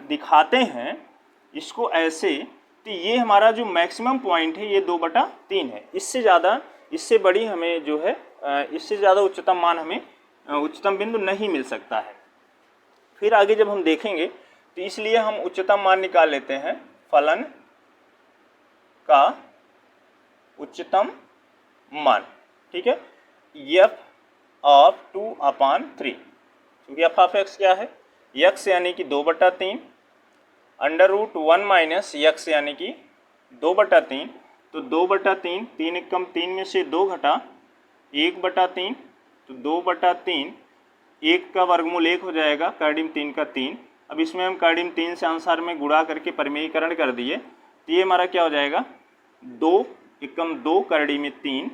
दिखाते हैं इसको ऐसे, तो ये हमारा जो मैक्सिमम पॉइंट है ये 2/3 है, इससे ज़्यादा, इससे बड़ी हमें जो है इससे ज़्यादा उच्चतम मान हमें उच्चतम बिंदु नहीं मिल सकता है। फिर आगे जब हम देखेंगे तो इसलिए हम उच्चतम मान निकाल लेते हैं फलन का उच्चतम मान। ठीक है, f ऑफ 2/3, क्योंकि f ऑफ x क्या है x यानी कि 2/3 अंडर रूट 1 माइनस एक्स यानी कि 2/3, तो 2/3 3 एकम 3 में से 2 घटा 1/3, तो 2/3 1 का वर्गमूल 1 हो जाएगा, कर्डिम 3 का 3, अब इसमें हम कार्डियम 3 से अनुसार में गुणा करके परिमेयीकरण कर दिए, तो ये हमारा क्या हो जाएगा 2 एकम 2 कार्डियम 3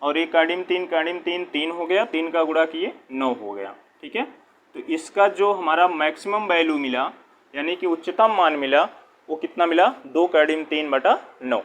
और ये कार्डियम 3 3 हो गया, 3 का गुणा किए 9 हो गया। ठीक है, तो इसका जो हमारा मैक्सिमम वैल्यू मिला यानी कि उच्चतम मान मिला वो कितना मिला 2 कार्डियम 3/9।